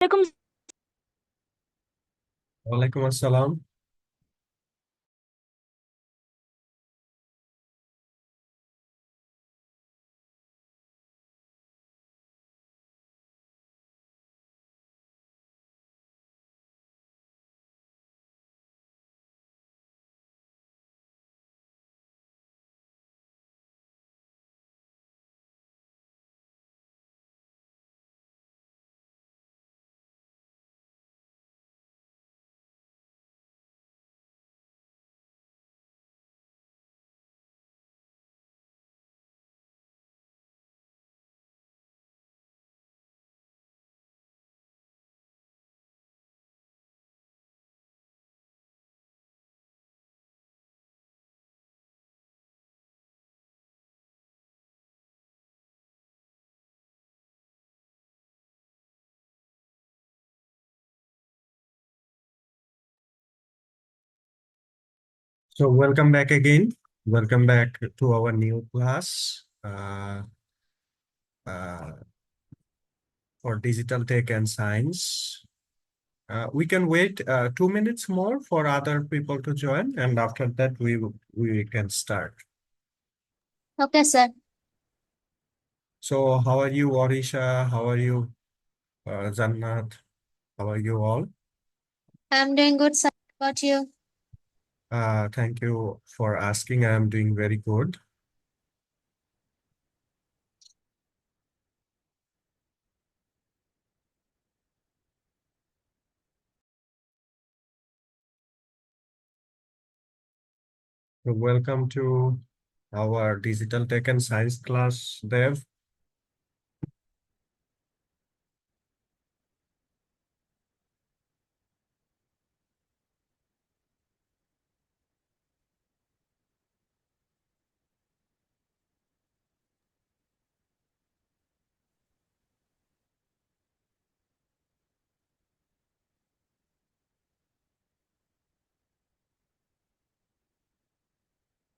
এরকম। ওয়ালাইকুম আসসালাম। So welcome back again. Welcome back to our new class uh, for digital tech and science. We can wait 2 minutes more for other people to join, and after that we can start. Okay sir. So how are you, Orisha? How are you, Jannat? How are you all? I am doing good sir, but you? Thank you for asking. I am doing very good. So welcome to our digital tech and science class, Dev.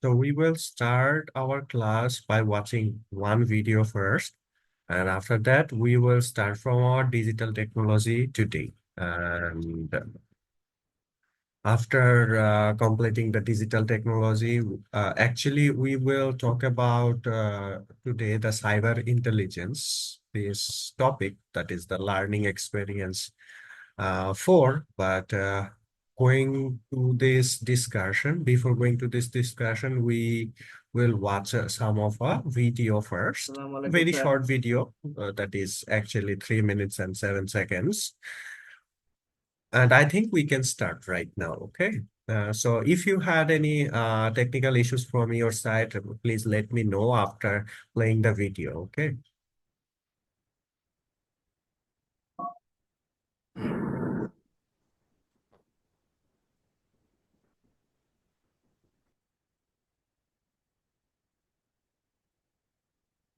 So we will start our class by watching one video first, and after that we will start from our digital technology today. And after completing the digital technology, actually we will talk about today the cyber intelligence, this topic that is the learning experience but going to this discussion, before going to this discussion, we will watch some of a video first. Very short video that is actually 3 minutes and 7 seconds. And I think we can start right now, okay? So if you had any technical issues from your side, please let me know after playing the video, okay?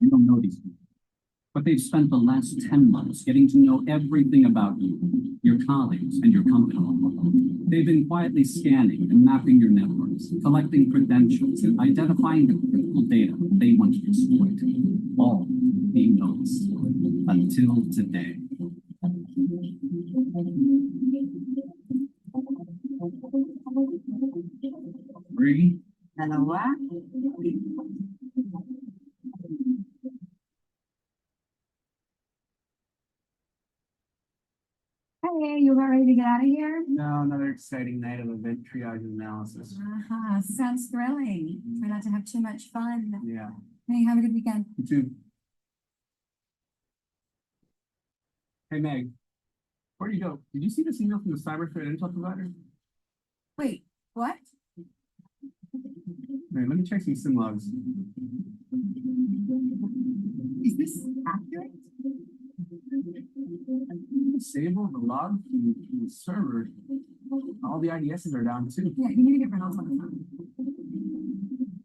You don't know these people, but they've spent the last 10 months getting to know everything about you, your colleagues, and your company. They've been quietly scanning and mapping your networks, collecting credentials, and identifying the critical data they want to exploit. All being noticed until today. Bree? Hello, what? Hey, you about ready to get out of here? No, another exciting night of event triage analysis. Sounds thrilling. Try not to have too much fun. Yeah. Hey, have a good weekend. You too. Hey, Meg, where'd you go? Did you see this email from the cyber threat intel provider? Wait, what? Hey, let me check some sim logs. Is this accurate? Disable the log from the server. All the IDSs are down too. Yeah, you need to get rid of them.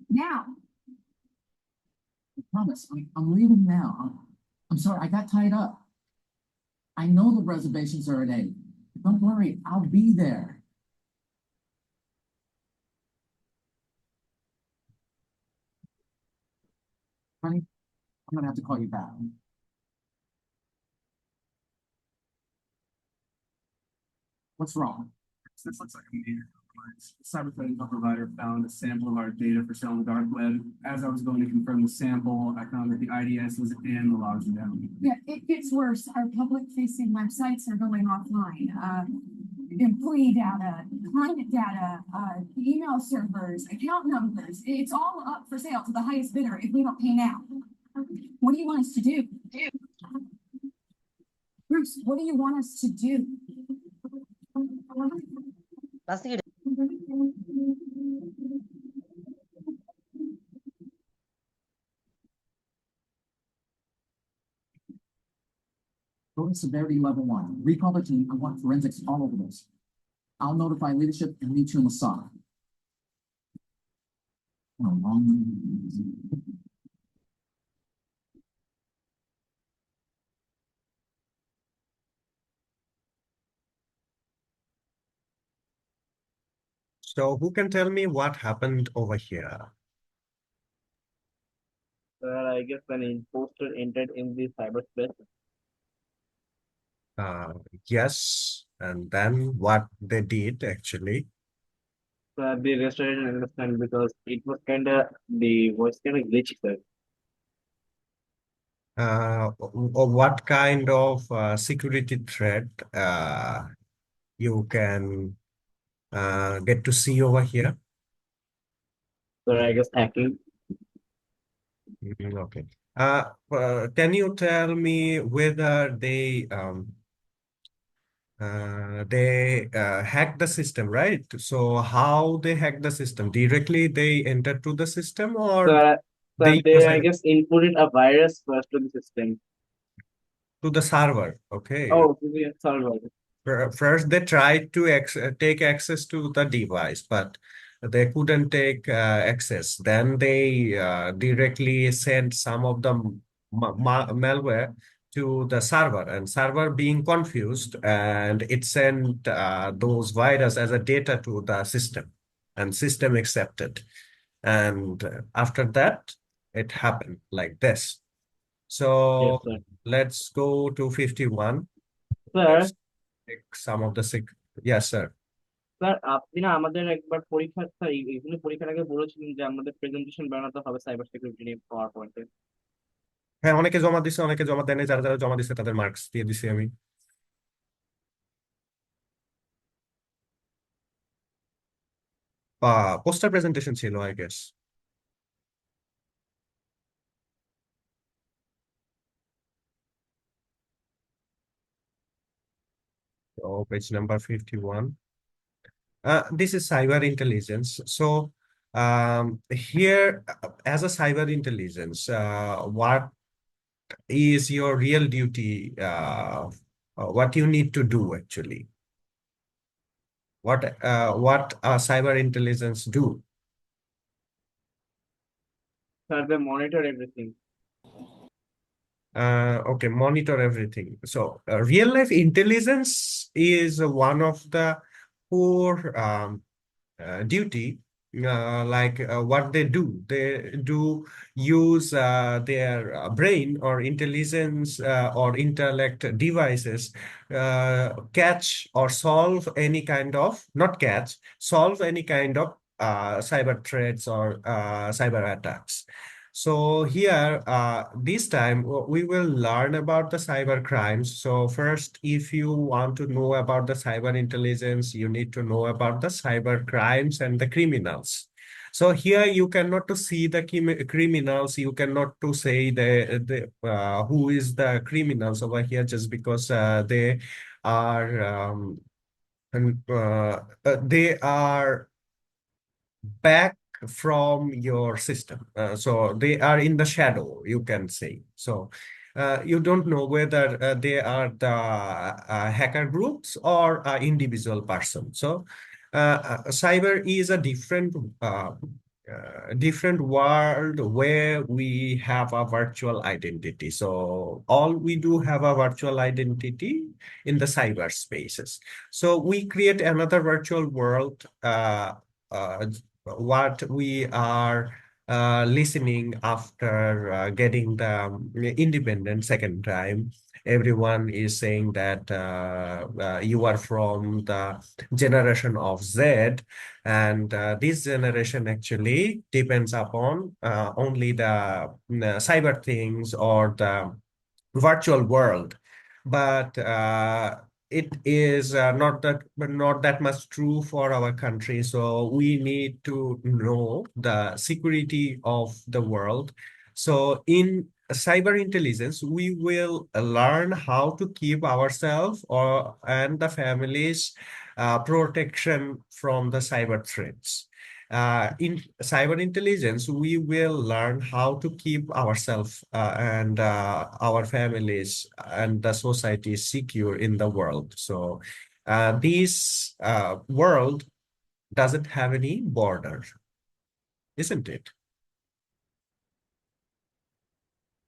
Now. I promise, I'm leaving now. I'm sorry, I got tied up. I know the reservations are at 8. Don't worry, I'll be there. Honey, I'm gonna have to call you back. What's wrong? This looks like a major compromise. Cyber threat intel provider found a sample of our data for sale on the dark web. As I was going to confirm the sample, I found that the IDS was in the logs were down. Yeah, it gets worse. Our public-facing websites are going offline. Employee data, climate data, email servers, account numbers. It's all up for sale to the highest bidder if we don't pay now. What do you want us to do? Bruce, what do you want us to do? Go to severity level 1. Recall the team. I want forensics all over this. I'll notify leadership and meet you in the SOC. So who can tell me what happened over here? I guess an imposter entered in the cyberspace. Yes, and then what they did actually. The restaurant didn't understand because it was the voice kind of glitchy, sir. What kind of security threat you can get to see over here? So I guess hacking. Okay. Can you tell me whether they hacked the system, right? So how they hacked the system? Directly they entered to the system, or So they they, use I guess, inputted a virus first to the system. to the server? Okay. Oh, to the server. First, they tried to take access to the device, but they couldn't take access. Then they directly sent some of the malware to the server, and server being confused, and it sent those virus as a data to the system, and system accepted. And after that, it happened like this. So Yes, sir. let's go to 51. Sir, Let's take some of the yes, sir. Sir আপনি না আমাদের একবার পরীক্ষা sir এগুলো পরীক্ষার আগে বলেছিলেন যে আমাদের প্রেজেন্টেশন বানাতে হবে সাইবার সিকিউরিটি নিয়ে পাওয়ার পয়েন্টে। হ্যাঁ, অনেকে জমা দিছে, অনেকে জমা দেয়নি। যারা যারা জমা দিছে তাদের মার্কস দিয়ে দিছি আমি। পোস্টার প্রেজেন্টেশন ছিল, I guess. So page number 51. This is cyber intelligence. So here, as a cyber intelligence, what is your real duty? What you need to do actually? What cyber intelligence do? Sir they monitor everything. Okay, monitor everything. So real life intelligence is one of the core duty. What they do use their brain or intelligence or intellect devices catch or solve any kind of, not catch, solve any kind of cyber threats or cyber attacks. So here, this time we will learn about the cyber crimes. So first, if you want to know about the cyber intelligence, you need to know about the cyber crimes and the criminals. So here you cannot to see the criminals. You cannot to say the who is the criminals over here just because they are they are back from your system. So they are in the shadow, you can say. So you don't know whether they are the hacker groups or individual person. So cyber is a different world where we have a virtual identity. So all we do have a virtual identity in the cyber spaces. So we create another virtual world what we are listening after getting the independence second time. Everyone is saying that you are from the generation of Z, and this generation actually depends upon only the cyber things or the virtual world, but it is not that much true for our country. So we need to know the security of the world. So in cyber intelligence, we will learn how to keep ourselves or and the families protection from the cyber threats. In cyber intelligence, we will learn how to keep ourselves and our families and the society secure in the world. So this world doesn't have any border, isn't it?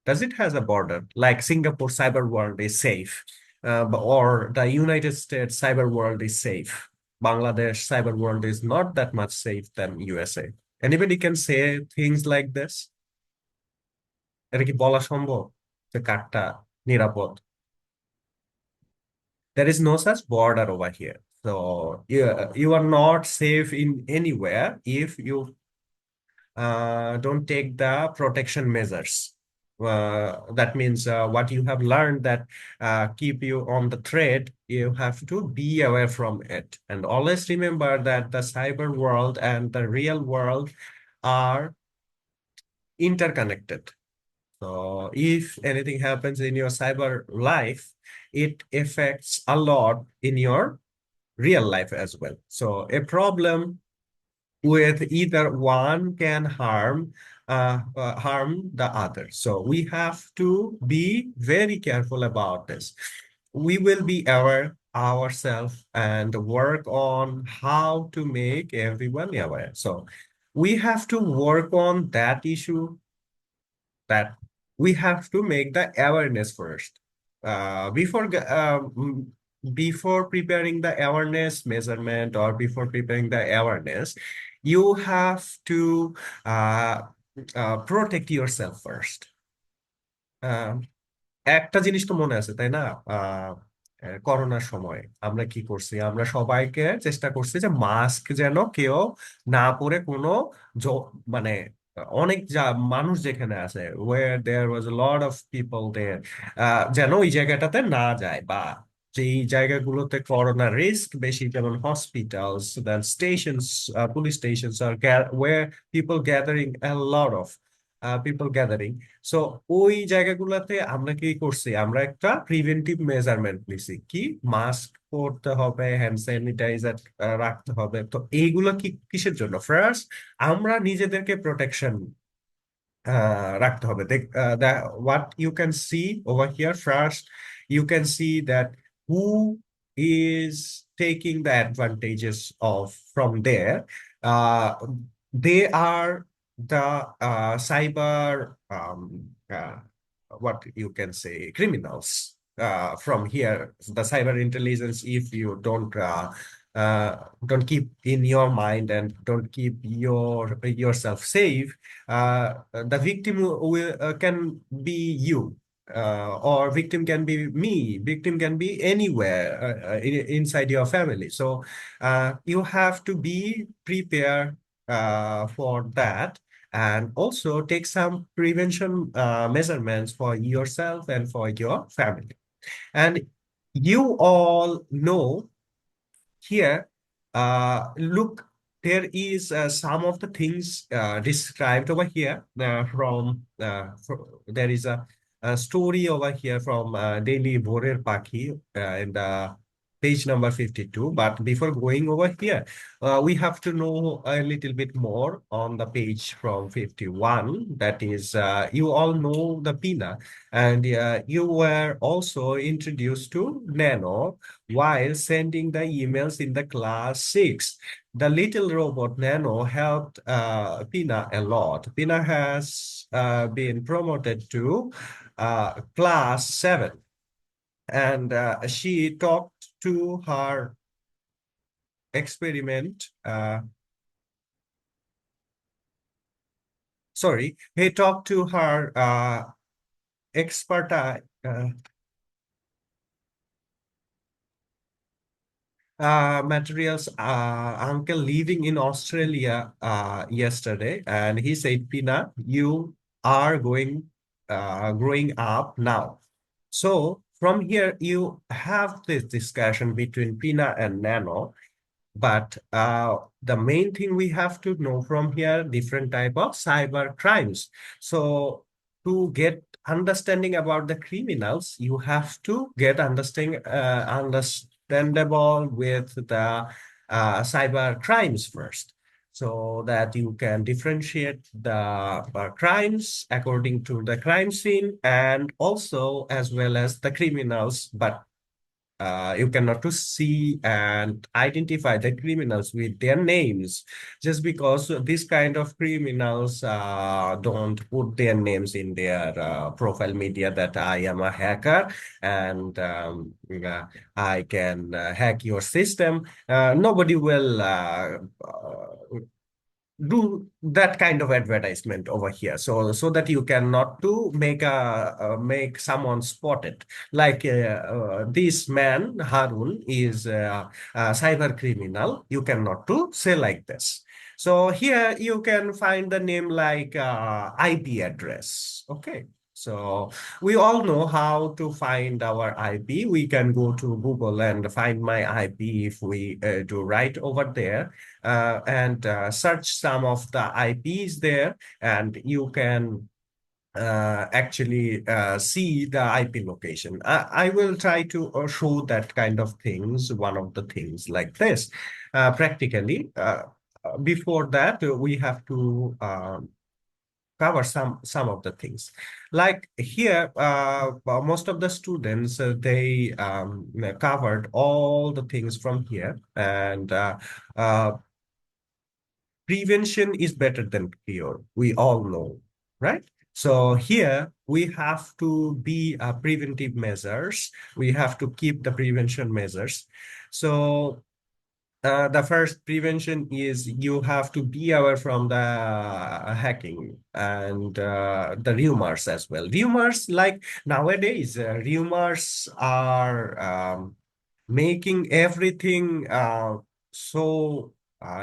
Does it has a border? Like Singapore cyber world is safe, or the United States cyber world is safe. Bangladesh cyber world is not that much safe than USA. Anybody can say things like this? এটা কি বলা সম্ভব যে কারটা নিরাপদ? There is no such border over here. So you are not safe in anywhere if you don't take the protection measures. That means what you have learned that keep you on the thread, you have to be aware from it. And always remember that the cyber world and the real world are interconnected. So if anything happens in your cyber life, it affects a lot in your real life as well. So a problem with either one can harm the other. So we have to be very careful about this. We will be aware ourselves and work on how to make everyone aware. So we have to work on that issue, that we have to make the awareness first. Before preparing the awareness measurement or before preparing the awareness, you have to protect yourself first. একটা জিনিস তো মনে আছে তাই না? করোনার সময় আমরা কি করছি, আমরা সবাইকে চেষ্টা করছি যে মাস্ক যেন কেউ না পরে কোনো মানে অনেক মানুষ যেখানে আছে, where there was a lot of people there, যেন ওই জায়গাটাতে না যায়, বা যেই জায়গাগুলোতে করোনা রিস্ক বেশি, যেমন hospitals, then stations, police stations আর where people gathering, a lot of people gathering. So ওই জায়গাগুলোতে আমরা কি করছি, আমরা একটা প্রিভেন্টিভ মেজারমেন্ট নিছি, কি মাস্ক পরতে হবে, হ্যান্ড স্যানিটাইজার রাখতে হবে। তো এইগুলো কি কিসের জন্য? ফার্স্ট আমরা নিজেদেরকে প্রোটেকশন রাখতে হবে। what you can see over here, first you can see that who is taking the advantages of from there. uh, they are the cyber what you can say criminals from here. The cyber intelligence, if you don't keep in your mind and don't keep yourself safe, the victim will can be you, or victim can be me, victim can be anywhere inside your family. So you have to be prepared for that, and also take some prevention measurements for yourself and for your family. And you all know here, look, there is some of the things described over here there is a story over here from Daily Bhorer Pakhi in the page number 52. But before going over here, we have to know a little bit more on the page from 51. That is, you all know the PINA, and you were also introduced to Nano while sending the emails in the class 6. The little robot Nano helped Pina a lot. Pina has been promoted to class 7, and she talked to her experiment sorry, he talked to her expert materials uncle living in Australia yesterday, and he said, Pina, you are growing up now. So from here, you have this discussion between Pina and Nano. But the main thing we have to know from here, different type of cyber crimes. So to get understanding about the criminals, you have to get understandable with the cyber crimes first, so that you can differentiate the crimes according to the crime scene, and also as well as the criminals. But you cannot to see and identify the criminals with their names, just because this kind of criminals don't put their names in their profile media, that I am a hacker and I can hack your system. Nobody will do that kind of advertisement over here, so that you cannot to make someone spot it, like this man Harun is a cyber criminal. You cannot to say like this. So here you can find the name like IP address. Okay, so we all know how to find our IP. We can go to Google and find my IP if we do right over there, and search some of the IPs there, and you can actually see the IP location. I will try to show that kind of things, one of the things like this, practically. Before that, we have to cover some of the things. Like here, most of the students, they covered all the things from here, and prevention is better than cure. We all know, right? So here we have to be preventive measures. We have to keep the prevention measures. So the first prevention is you have to be aware from the hacking and the rumors as well. Rumors, like nowadays, rumors are making everything so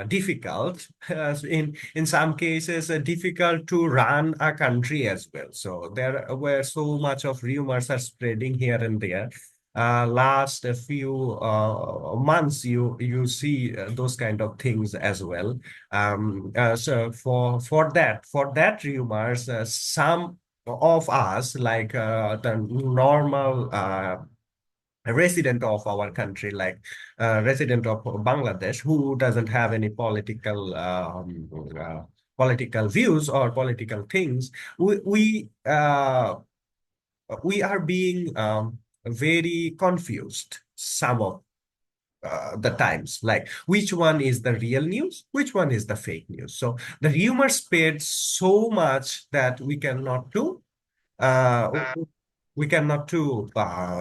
difficult. In some cases, difficult to run a country as well. So there were so much of rumors are spreading here and there. Last a few months, you see those kind of things as well. So for that rumors, some of us, like the normal a resident of our country, like a resident of Bangladesh, who doesn't have any political views or political things, we are being very confused some of the times, like which one is the real news, which one is the fake news. So the rumor spread so much that uh, we cannot to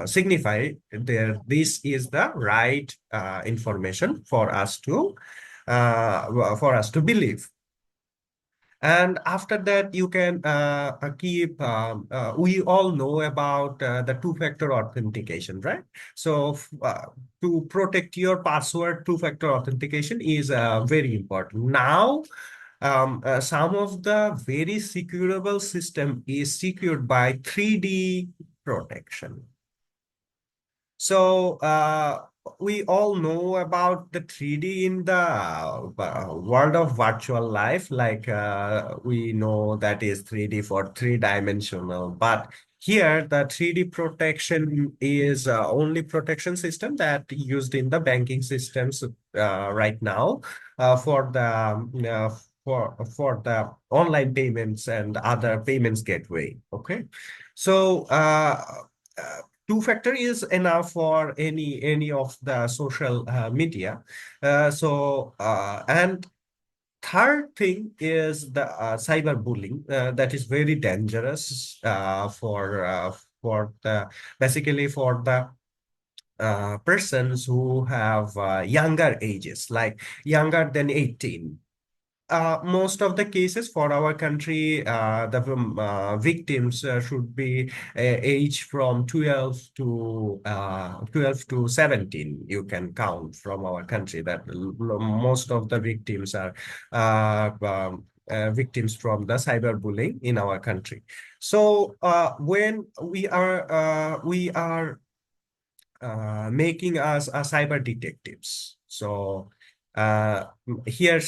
signify there this is the right information for us to believe. And after that, you can keep, we all know about the two-factor authentication, right? So to protect your password, two-factor authentication is very important. Now, some of the very secureable system is secured by 3D protection. So we all know about the 3D in the world of virtual life, like we know that is 3D for three-dimensional, but here the 3D protection is only protection system that used in the banking systems right now for the online payments and other payments gateway. Okay, so two-factor is enough for any of the social media. And third thing is the cyberbullying that is very dangerous for the basically for the persons who have younger ages, like younger than 18. Most of the cases for our country, the victims should be age from 12 to 17. You can count from our country that most of the victims are victims from the cyberbullying in our country. So when we are making us a cyber detectives. So here,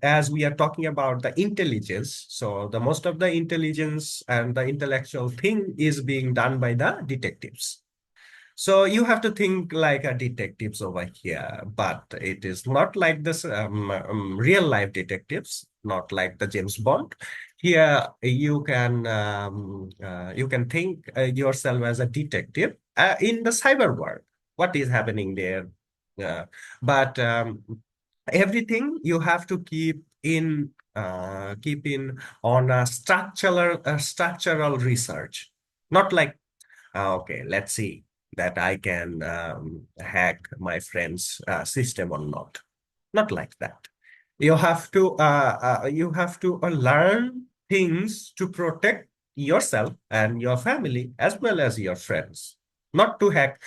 as we are talking about the intelligence, so the most of the intelligence and the intellectual thing is being done by the detectives. So you have to think like a detectives over here, but it is not like this real life detectives, not like the James Bond. Here you can think yourself as a detective in the cyber world. What is happening there? Uh, but everything you have to keep in on a structural research, not like okay, let's see that I can hack my friend's system or not. Not like that. You have to learn things to protect yourself and your family as well as your friends, not to hack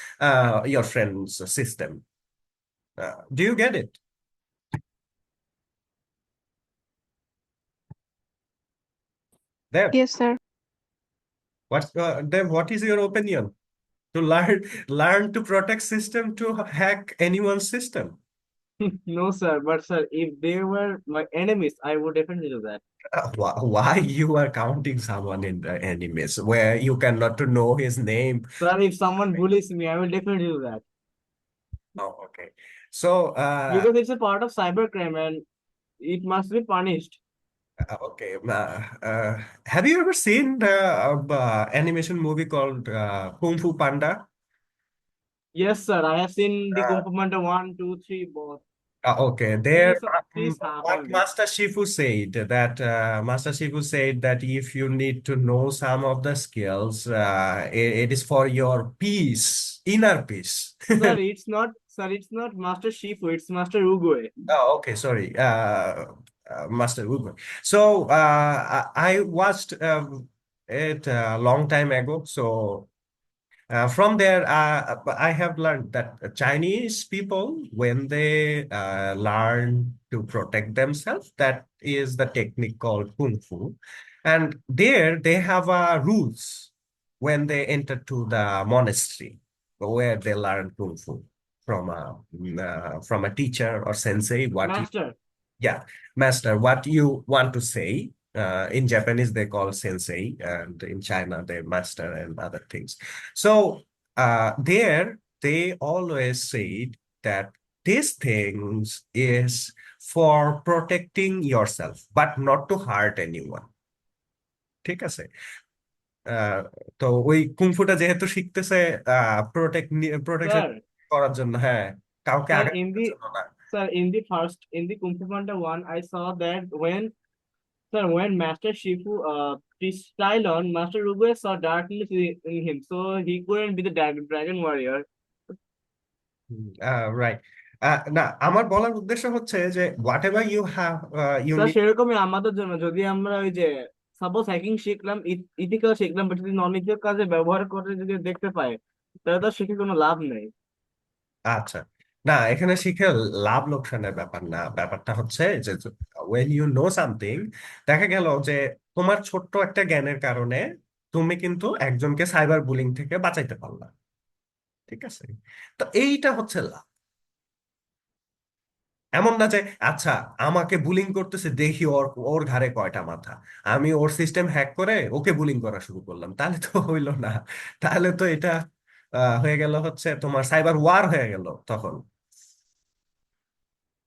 your friend's system. Do you get it? There. Yes, sir. What is your opinion? To learn to protect system to hack anyone's system? No, sir. But sir, if they were my enemies, I would definitely do that. Why you are counting someone in the enemies where you cannot to know his name? Sir, if someone bullies me, I will definitely do that Oh, okay. So, because it's a part of cybercrime and it must be punished. okay. Have you ever seen the animation movie called Kung Fu Panda? Yes, sir. I have seen the Uh, Kung Fu Panda 1, 2, 3, both. Okay, Only there. sir, please What have it. Master Shifu said that if you need to know some of the skills, it is for your peace, inner peace. Sir, it's not Master Shifu, it's Master Uguay. Oh, okay, sorry. Master Uber. So I watched it a long time ago. So from there, I have learned that Chinese people, when they learn to protect themselves, that is the technique called Kung Fu. And there they have rules when they enter to the monastery where they learn Kung Fu from a teacher or sensei. Master. Yeah, master, what you want to say. In Japanese, they call sensei, and in China, they master and other things. So there, they always say that these things is for protecting yourself, but not to hurt anyone. ঠিক আছে? আহ, তো ওই কুংফুটা যেহেতু শিখতেছে protection Sir, করার জন্য, হ্যাঁ, কাউকে sir, আঘাত করার জন্য না। in the Kung Fu Panda 1, I saw that when Master Shifu preached Tylon, Master Uguay saw darkness in him, so he couldn't be the dragon warrior. Right. না, আমার বলার উদ্দেশ্য হচ্ছে যে whatever you have you sir need. সেরকমই আমাদের জন্য যদি আমরা ওই যে সাপোজ হ্যাকিং শিখলাম, ইথিক্যাল শিখলাম, বাট যদি নন ইথিক্যাল কাজে ব্যবহার করে যদি দেখতে পাই, তাহলে তো শিখে কোনো লাভ নেই। আচ্ছা, না, এখানে শিখে লাভ লোকসানের ব্যাপার না, ব্যাপারটা হচ্ছে যে ওয়েন ইউ নো সামথিং, দেখা গেল যে তোমার ছোট্ট একটা জ্ঞানের কারণে তুমি কিন্তু একজনকে সাইবার বুলিং থেকে বাঁচাইতে পারলা। ঠিক আছে? তো এইটা হচ্ছে লাভ। এমন না যে আচ্ছা আমাকে বুলিং করতেছে, দেখি ওর ওর ঘাড়ে কয়টা মাথা, আমি ওর সিস্টেম হ্যাক করে ওকে বুলিং করা শুরু করলাম, তাহলে তো হইলো না। তাহলে তো এটা হয়ে গেল হচ্ছে তোমার সাইবার ওয়ার হয়ে গেল তখন।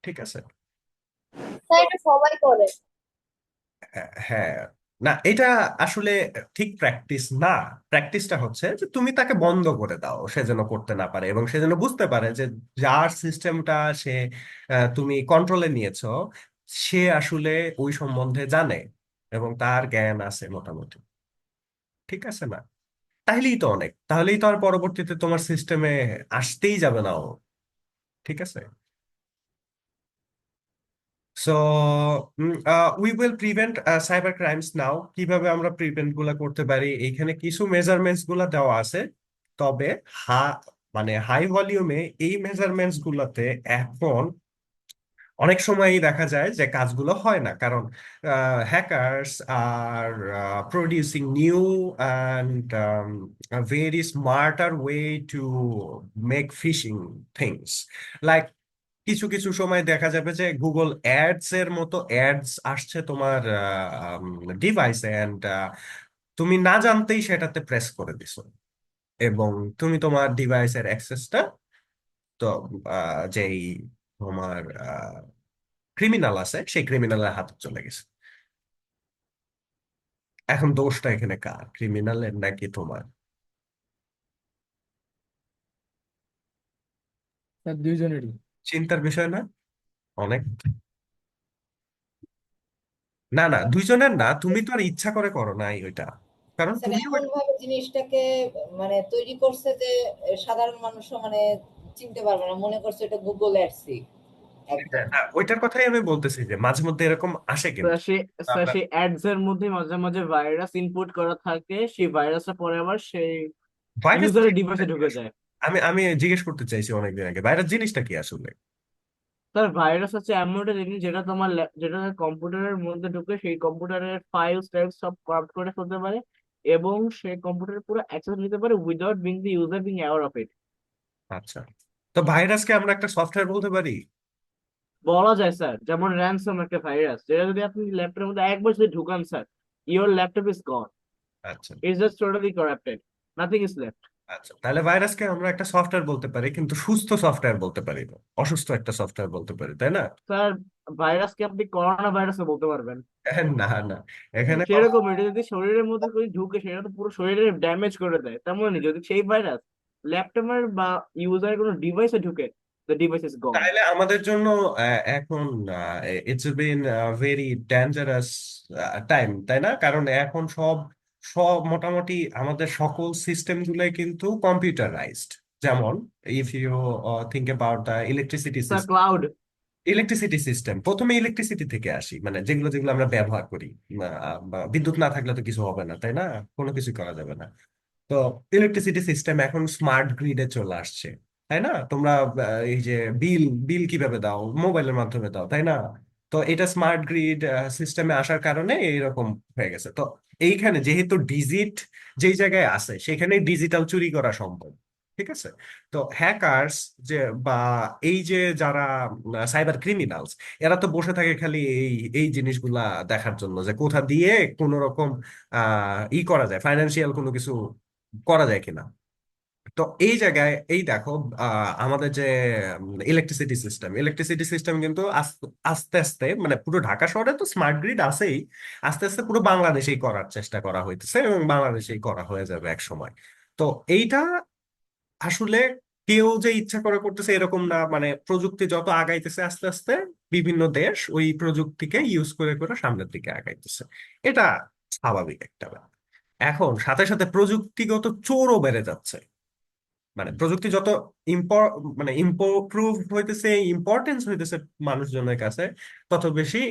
ঠিক আছে? স্যার এটা সবাই করে। হ্যাঁ, না, এটা আসলে ঠিক প্র্যাকটিস না। প্র্যাকটিসটা হচ্ছে যে তুমি তাকে বন্ধ করে দাও, সে যেন করতে না পারে, এবং সে যেন বুঝতে পারে যে যার সিস্টেমটা সে তুমি কন্ট্রোলে নিয়েছো, সে আসলে ওই সম্বন্ধে জানে এবং তার জ্ঞান আছে মোটামুটি। ঠিক আছে না? তাহলেই তো আর পরবর্তীতে তোমার সিস্টেমে আসতেই যাবে না ও। ঠিক আছে? So we will prevent cyber crimes now. কিভাবে আমরা প্রিভেন্ট গুলা করতে পারি, এইখানে কিছু মেজারমেন্টস গুলা দেওয়া আছে। তবে হা মানে হাই ভলিউমে এই মেজারমেন্টস গুলাতে এখন অনেক সময়ই দেখা যায় যে কাজগুলো হয় না, কারণ hackers are producing new and very smarter way to make phishing things. Like কিছু কিছু সময় দেখা যাবে যে গুগল অ্যাডস এর মতো অ্যাডস আসছে তোমার ডিভাইসে, অ্যান্ড তুমি না জানতেই সেটাতে প্রেস করে দিছো, এবং তুমি তোমার ডিভাইসের অ্যাক্সেসটা, তো যেই তোমার ক্রিমিনাল আছে সেই ক্রিমিনালের হাতে চলে গেছে। এখন দোষটা এখানে কার, ক্রিমিনালের নাকি তোমার? স্যার দুইজনেরই। চিন্তার বিষয় না অনেক? না না, দুইজনের না, তুমি তো আর ইচ্ছা করে করো নাই ওইটা, কারণ স্যার তুমি এমন ভাবে জিনিসটাকে মানে তৈরি করছে যে সাধারণ মানুষও মানে চিনতে পারবে না, মনে করছে এটা গুগল অ্যাডসই একদম। না, ওইটার কথাই আমি বলতেছি যে মাঝে মধ্যে এরকম আসে স্যার কিন্তু স্যার আমরা সেই অ্যাডস এর মধ্যে মাঝে মাঝে ভাইরাস ইনপুট করা থাকে, সেই ভাইরাসটা পরে আবার সেই ভাইরাস ইউজারের ডিভাইসে ঢুকে যায়। আমি আমি জিজ্ঞেস করতে চাইছি অনেকদিন আগে, ভাইরাস জিনিসটা কি আসলে? স্যার ভাইরাস হচ্ছে এমন একটা জিনিস যেটা তোমার যেটা কম্পিউটারের মধ্যে ঢুকে সেই কম্পিউটারের ফাইলস টাইলস সব করাপ্ট করে ফেলতে পারে, এবং সেই কম্পিউটারের পুরো অ্যাক্সেস নিতে পারে without being the user being aware of it. আচ্ছা, তো ভাইরাসকে আমরা একটা সফটওয়্যার বলতে পারি? বলা যায় স্যার, যেমন র্যানসম একটা ভাইরাস, যেটা যদি আপনি ল্যাপটপের মধ্যে একবার যদি ঢুকান sir, your laptop is gone, আচ্ছা it's just totally corrupted, nothing is left. আচ্ছা, তাহলে ভাইরাসকে আমরা একটা সফটওয়্যার বলতে পারি, কিন্তু সুস্থ সফটওয়্যার বলতে পারি না, অসুস্থ একটা সফটওয়্যার বলতে পারি, তাই না? স্যার ভাইরাসকে আপনি করোনা ভাইরাসও বলতে পারবেন। না না, এখানে কথা, সেরকম এটা যদি শরীরের মধ্যে করে ঢুকে সেটা তো পুরো শরীরে ড্যামেজ করে দেয়, তেমনই যদি সেই ভাইরাস ল্যাপটপের বা ইউজারের কোনো ডিভাইসে ঢুকে, দ্য ডিভাইস ইজ গন। তাহলে আমাদের জন্য এখন it's been very dangerous time, তাই না? কারণ এখন সব সব মোটামুটি আমাদের সকল সিস্টেম গুলাই কিন্তু কম্পিউটারাইজড। যেমন if you think about the electricity sir system, cloud. Electricity system প্রথমে ইলেকট্রিসিটি থেকে আসি, মানে যেগুলো যেগুলো আমরা ব্যবহার করি। বা বিদ্যুৎ না থাকলে তো কিছু হবে না, তাই না? কোনো কিছু করা যাবে না। তো ইলেকট্রিসিটি সিস্টেম এখন স্মার্ট গ্রিডে চলে আসছে, তাই না? তোমরা এই যে বিল বিল কিভাবে দাও, মোবাইলের মাধ্যমে দাও, তাই না? তো এটা স্মার্ট গ্রিড সিস্টেমে আসার কারণে এইরকম হয়ে গেছে। তো এইখানে যেহেতু ডিজিট যেই জায়গায় আছে সেখানে ডিজিটাল চুরি করা সম্ভব, ঠিক আছে? তো হ্যাকার্স যে বা এই যে যারা সাইবার ক্রিমিনালস, এরা তো বসে থাকে খালি এই এই জিনিসগুলা দেখার জন্য যে কোথা দিয়ে কোন রকম করা যায়, ফাইন্যান্সিয়াল কোনো কিছু করা যায় কিনা। তো এই জায়গায় এই দেখো, আমাদের যে ইলেকট্রিসিটি সিস্টেম কিন্তু আস্তে আস্তে মানে পুরো ঢাকা শহরে তো স্মার্ট গ্রিড আছেই, আস্তে আস্তে পুরো বাংলাদেশেই করার চেষ্টা করা হইতেছে, এবং বাংলাদেশেই করা হয়ে যাবে এক সময়। তো এইটা আসলে কেউ যে ইচ্ছা করে করতেছে এরকম না, মানে প্রযুক্তি যত আগাইতেছে আস্তে আস্তে বিভিন্ন দেশ ওই প্রযুক্তিকে ইউজ করে করে সামনের দিকে আগাইতেছে। এটা স্বাভাবিক একটা ব্যাপার। এখন সাথে সাথে প্রযুক্তিগত চোরও বেড়ে যাচ্ছে। মানে প্রযুক্তি যত ইম্পর মানে ইম্প্রুভ হইতেছে, ইম্পর্টেন্স হইতেছে মানুষজনের কাছে, তত বেশি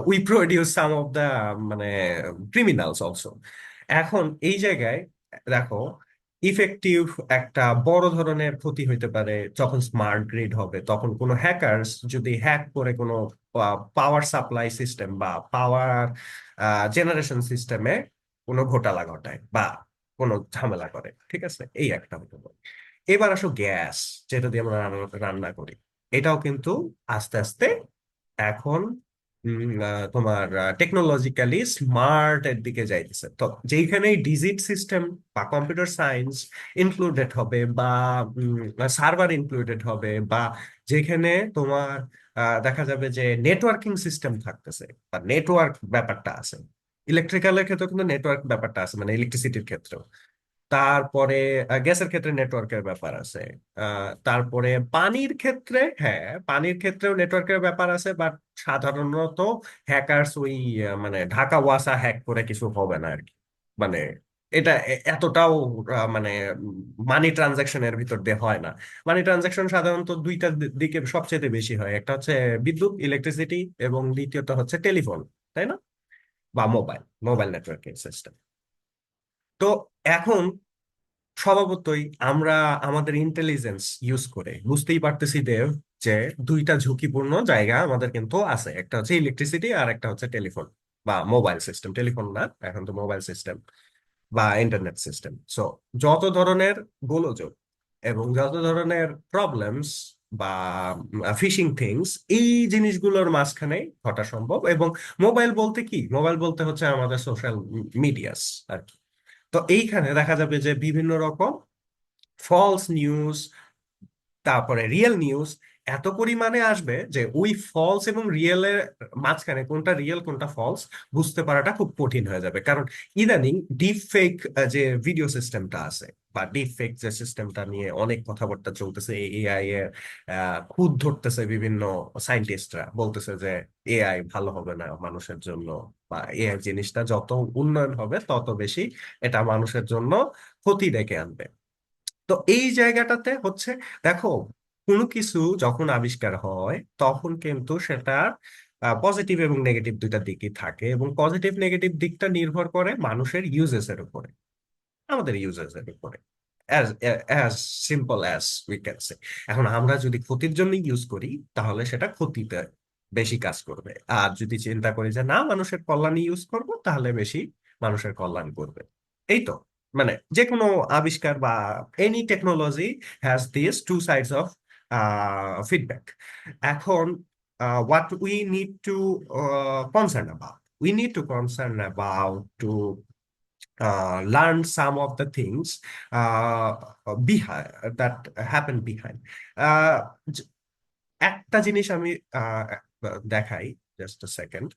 we produce some of the মানে ক্রিমিনালস অলসো। এখন এই জায়গায় দেখো, ইফেক্টিভ একটা বড় ধরনের ক্ষতি হইতে পারে যখন স্মার্ট গ্রিড হবে, তখন কোনো হ্যাকারস যদি হ্যাক করে কোনো পাওয়ার সাপ্লাই সিস্টেম বা পাওয়ার জেনারেশন সিস্টেমে কোনো ঘোটালা ঘটায় বা কোনো ঝামেলা করে, ঠিক আছে? এই একটা হতে পারে। এবার আসো গ্যাস, যেটা দিয়ে আমরা রান্না করি, এটাও কিন্তু আস্তে আস্তে এখন তোমার টেকনোলজিক্যালি স্মার্ট এর দিকে যাইতেছে। তো যেইখানে ডিজিট সিস্টেম বা কম্পিউটার সায়েন্স ইনক্লুডেড হবে বা সার্ভার ইনক্লুডেড হবে, বা যেখানে তোমার দেখা যাবে যে নেটওয়ার্কিং সিস্টেম থাকতেছে বা নেটওয়ার্ক ব্যাপারটা আছে, ইলেকট্রিক্যালের ক্ষেত্রে কিন্তু নেটওয়ার্ক ব্যাপারটা আছে, মানে ইলেকট্রিসিটির ক্ষেত্রেও। তারপরে গ্যাসের ক্ষেত্রে নেটওয়ার্কের ব্যাপার আছে। তারপরে পানির ক্ষেত্রে, হ্যাঁ পানির ক্ষেত্রেও নেটওয়ার্কের ব্যাপার আছে, বাট সাধারণত হ্যাকারস ওই মানে ঢাকা ওয়াসা হ্যাক করে কিছু হবে না আর কি। মানে এটা এতটাও মানে মানি ট্রানজাকশনের ভিতর দিয়ে হয় না। মানি ট্রানজাকশন সাধারণত দুইটা দিকে সবচেয়ে বেশি হয়, একটা হচ্ছে বিদ্যুৎ ইলেকট্রিসিটি, এবং দ্বিতীয়ত হচ্ছে টেলিফোন, তাই না, বা মোবাইল মোবাইল নেটওয়ার্কিং সিস্টেম। তো এখন স্বভাবতই আমরা আমাদের ইন্টেলিজেন্স ইউজ করে বুঝতেই পারতেছি দেব যে দুইটা ঝুঁকিপূর্ণ জায়গা আমাদের কিন্তু আছে, একটা হচ্ছে ইলেকট্রিসিটি আর একটা হচ্ছে টেলিফোন বা মোবাইল সিস্টেম, টেলিফোন না, এখন তো মোবাইল সিস্টেম বা ইন্টারনেট সিস্টেম। সো যত ধরনের গোলযোগ এবং যত ধরনের প্রবলেমস বা ফিশিং থিংস, এই জিনিসগুলোর মাঝখানে ঘটা সম্ভব। এবং মোবাইল বলতে কি, মোবাইল বলতে হচ্ছে আমাদের সোশ্যাল মিডিয়াস আর কি। তো এইখানে দেখা যাবে যে বিভিন্ন রকম ফলস নিউজ, তারপরে রিয়েল নিউজ এত পরিমাণে আসবে যে ওই ফলস এবং রিয়েলের মাঝখানে কোনটা রিয়েল কোনটা ফলস বুঝতে পারাটা খুব কঠিন হয়ে যাবে। কারণ ইদানিং ডিপ ফেক যে ভিডিও সিস্টেমটা আছে, বা ডিপ ফেক যে সিস্টেমটা নিয়ে অনেক কথাবার্তা চলতেছে, এআই এর খুঁত ধরতেছে বিভিন্ন সায়েন্টিস্টরা, বলতেছে যে এআই ভালো হবে না মানুষের জন্য, বা এআই জিনিসটা যত উন্নয়ন হবে তত বেশি এটা মানুষের জন্য ক্ষতি ডেকে আনবে। তো এই জায়গাটাতে হচ্ছে, দেখো, কোনো কিছু যখন আবিষ্কার হয় তখন কিন্তু সেটার পজিটিভ এবং নেগেটিভ দুইটা দিকই থাকে, এবং পজিটিভ নেগেটিভ দিকটা নির্ভর করে মানুষের ইউজেস এর উপরে, আমাদের ইউজেস এর উপরে, as as simple as we can say. এখন আমরা যদি ক্ষতির জন্য ইউজ করি তাহলে সেটা ক্ষতিতে বেশি কাজ করবে, আর যদি চিন্তা করি যে না মানুষের কল্যাণে ইউজ করব তাহলে বেশি মানুষের কল্যাণ করবে। এই তো, মানে যে কোনো আবিষ্কার বা any technology has this two sides of feedback. এখন what we need to concern about, we need to concern about to learn some of the things behind that happen behind. Uh, j- একটা জিনিস আমি দেখাই, just a second.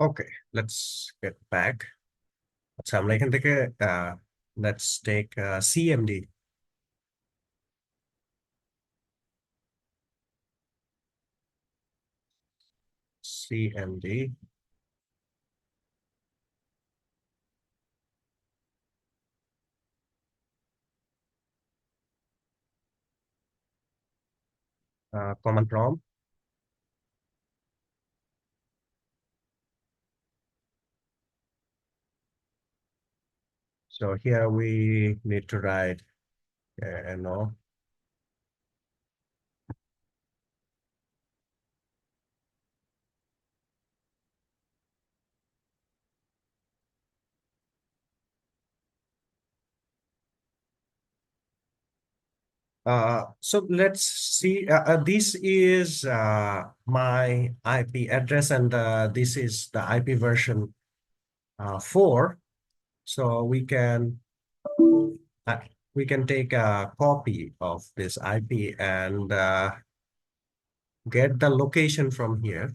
Okay, let's get back. আচ্ছা, আমরা এখান থেকে let's take CMD. CMD, command prompt, So here we need to write, no. So let's see, this is my IP address, and this is the IP version 4. So we can take a copy of this IP and get the location from here.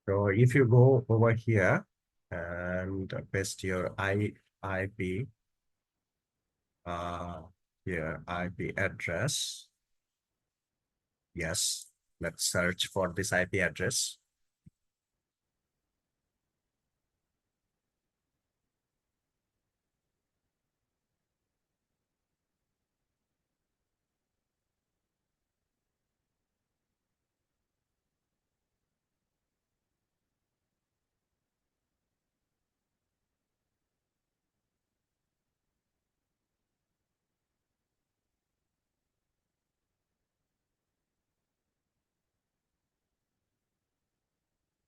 So if you go over here and paste your IP, here IP address. Yes, let's search for this IP address.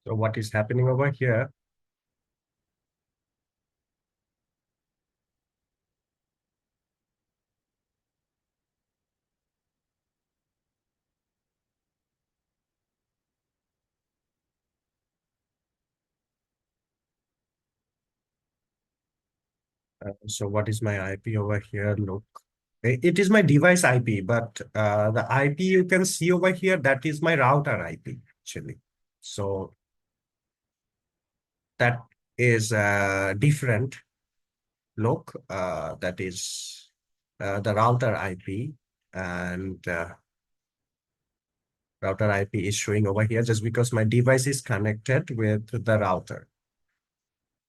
So what is happening over here? So what is my IP over here? Look, it is my device IP, but the IP you can see over here, that is my router IP actually. So that is different. Look, that is the router IP, and router IP is showing over here just because my device is connected with the router.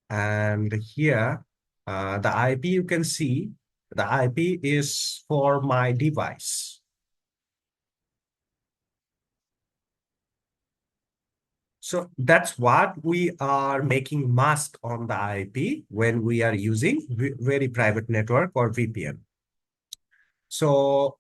And here, the IP you can see, the IP is for my device. So that's what we are making mask on the IP when we are using very private network or VPN. So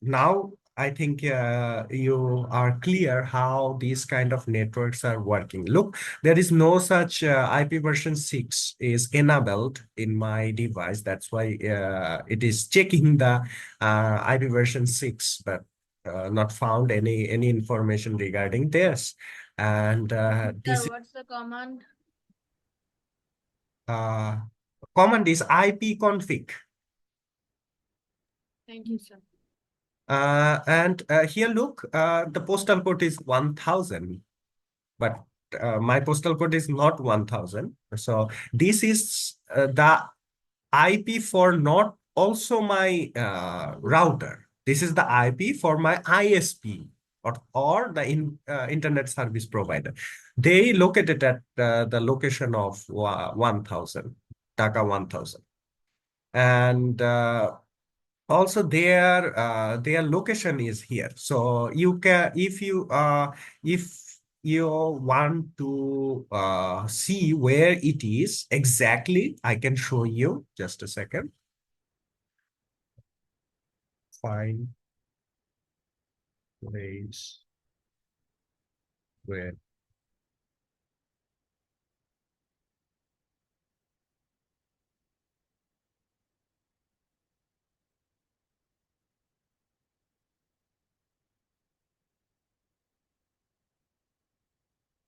now I think you are clear how these kind of networks are working. Look, there is no such IP version 6 is enabled in my device. That's why it is checking the IP version 6, but not found any information regarding this. And this Sir, what's the command? command is ipconfig. Thank you, sir. And here, look, the postal code is 1000, but my postal code is not 1000. So this is the IP for not also my router. This is the IP for my ISP or the internet service provider. They located at the location of 1000, Dhaka 1000. And also their location is here. So you can, if you want to see where it is exactly, I can show you. Just a second. Find place where.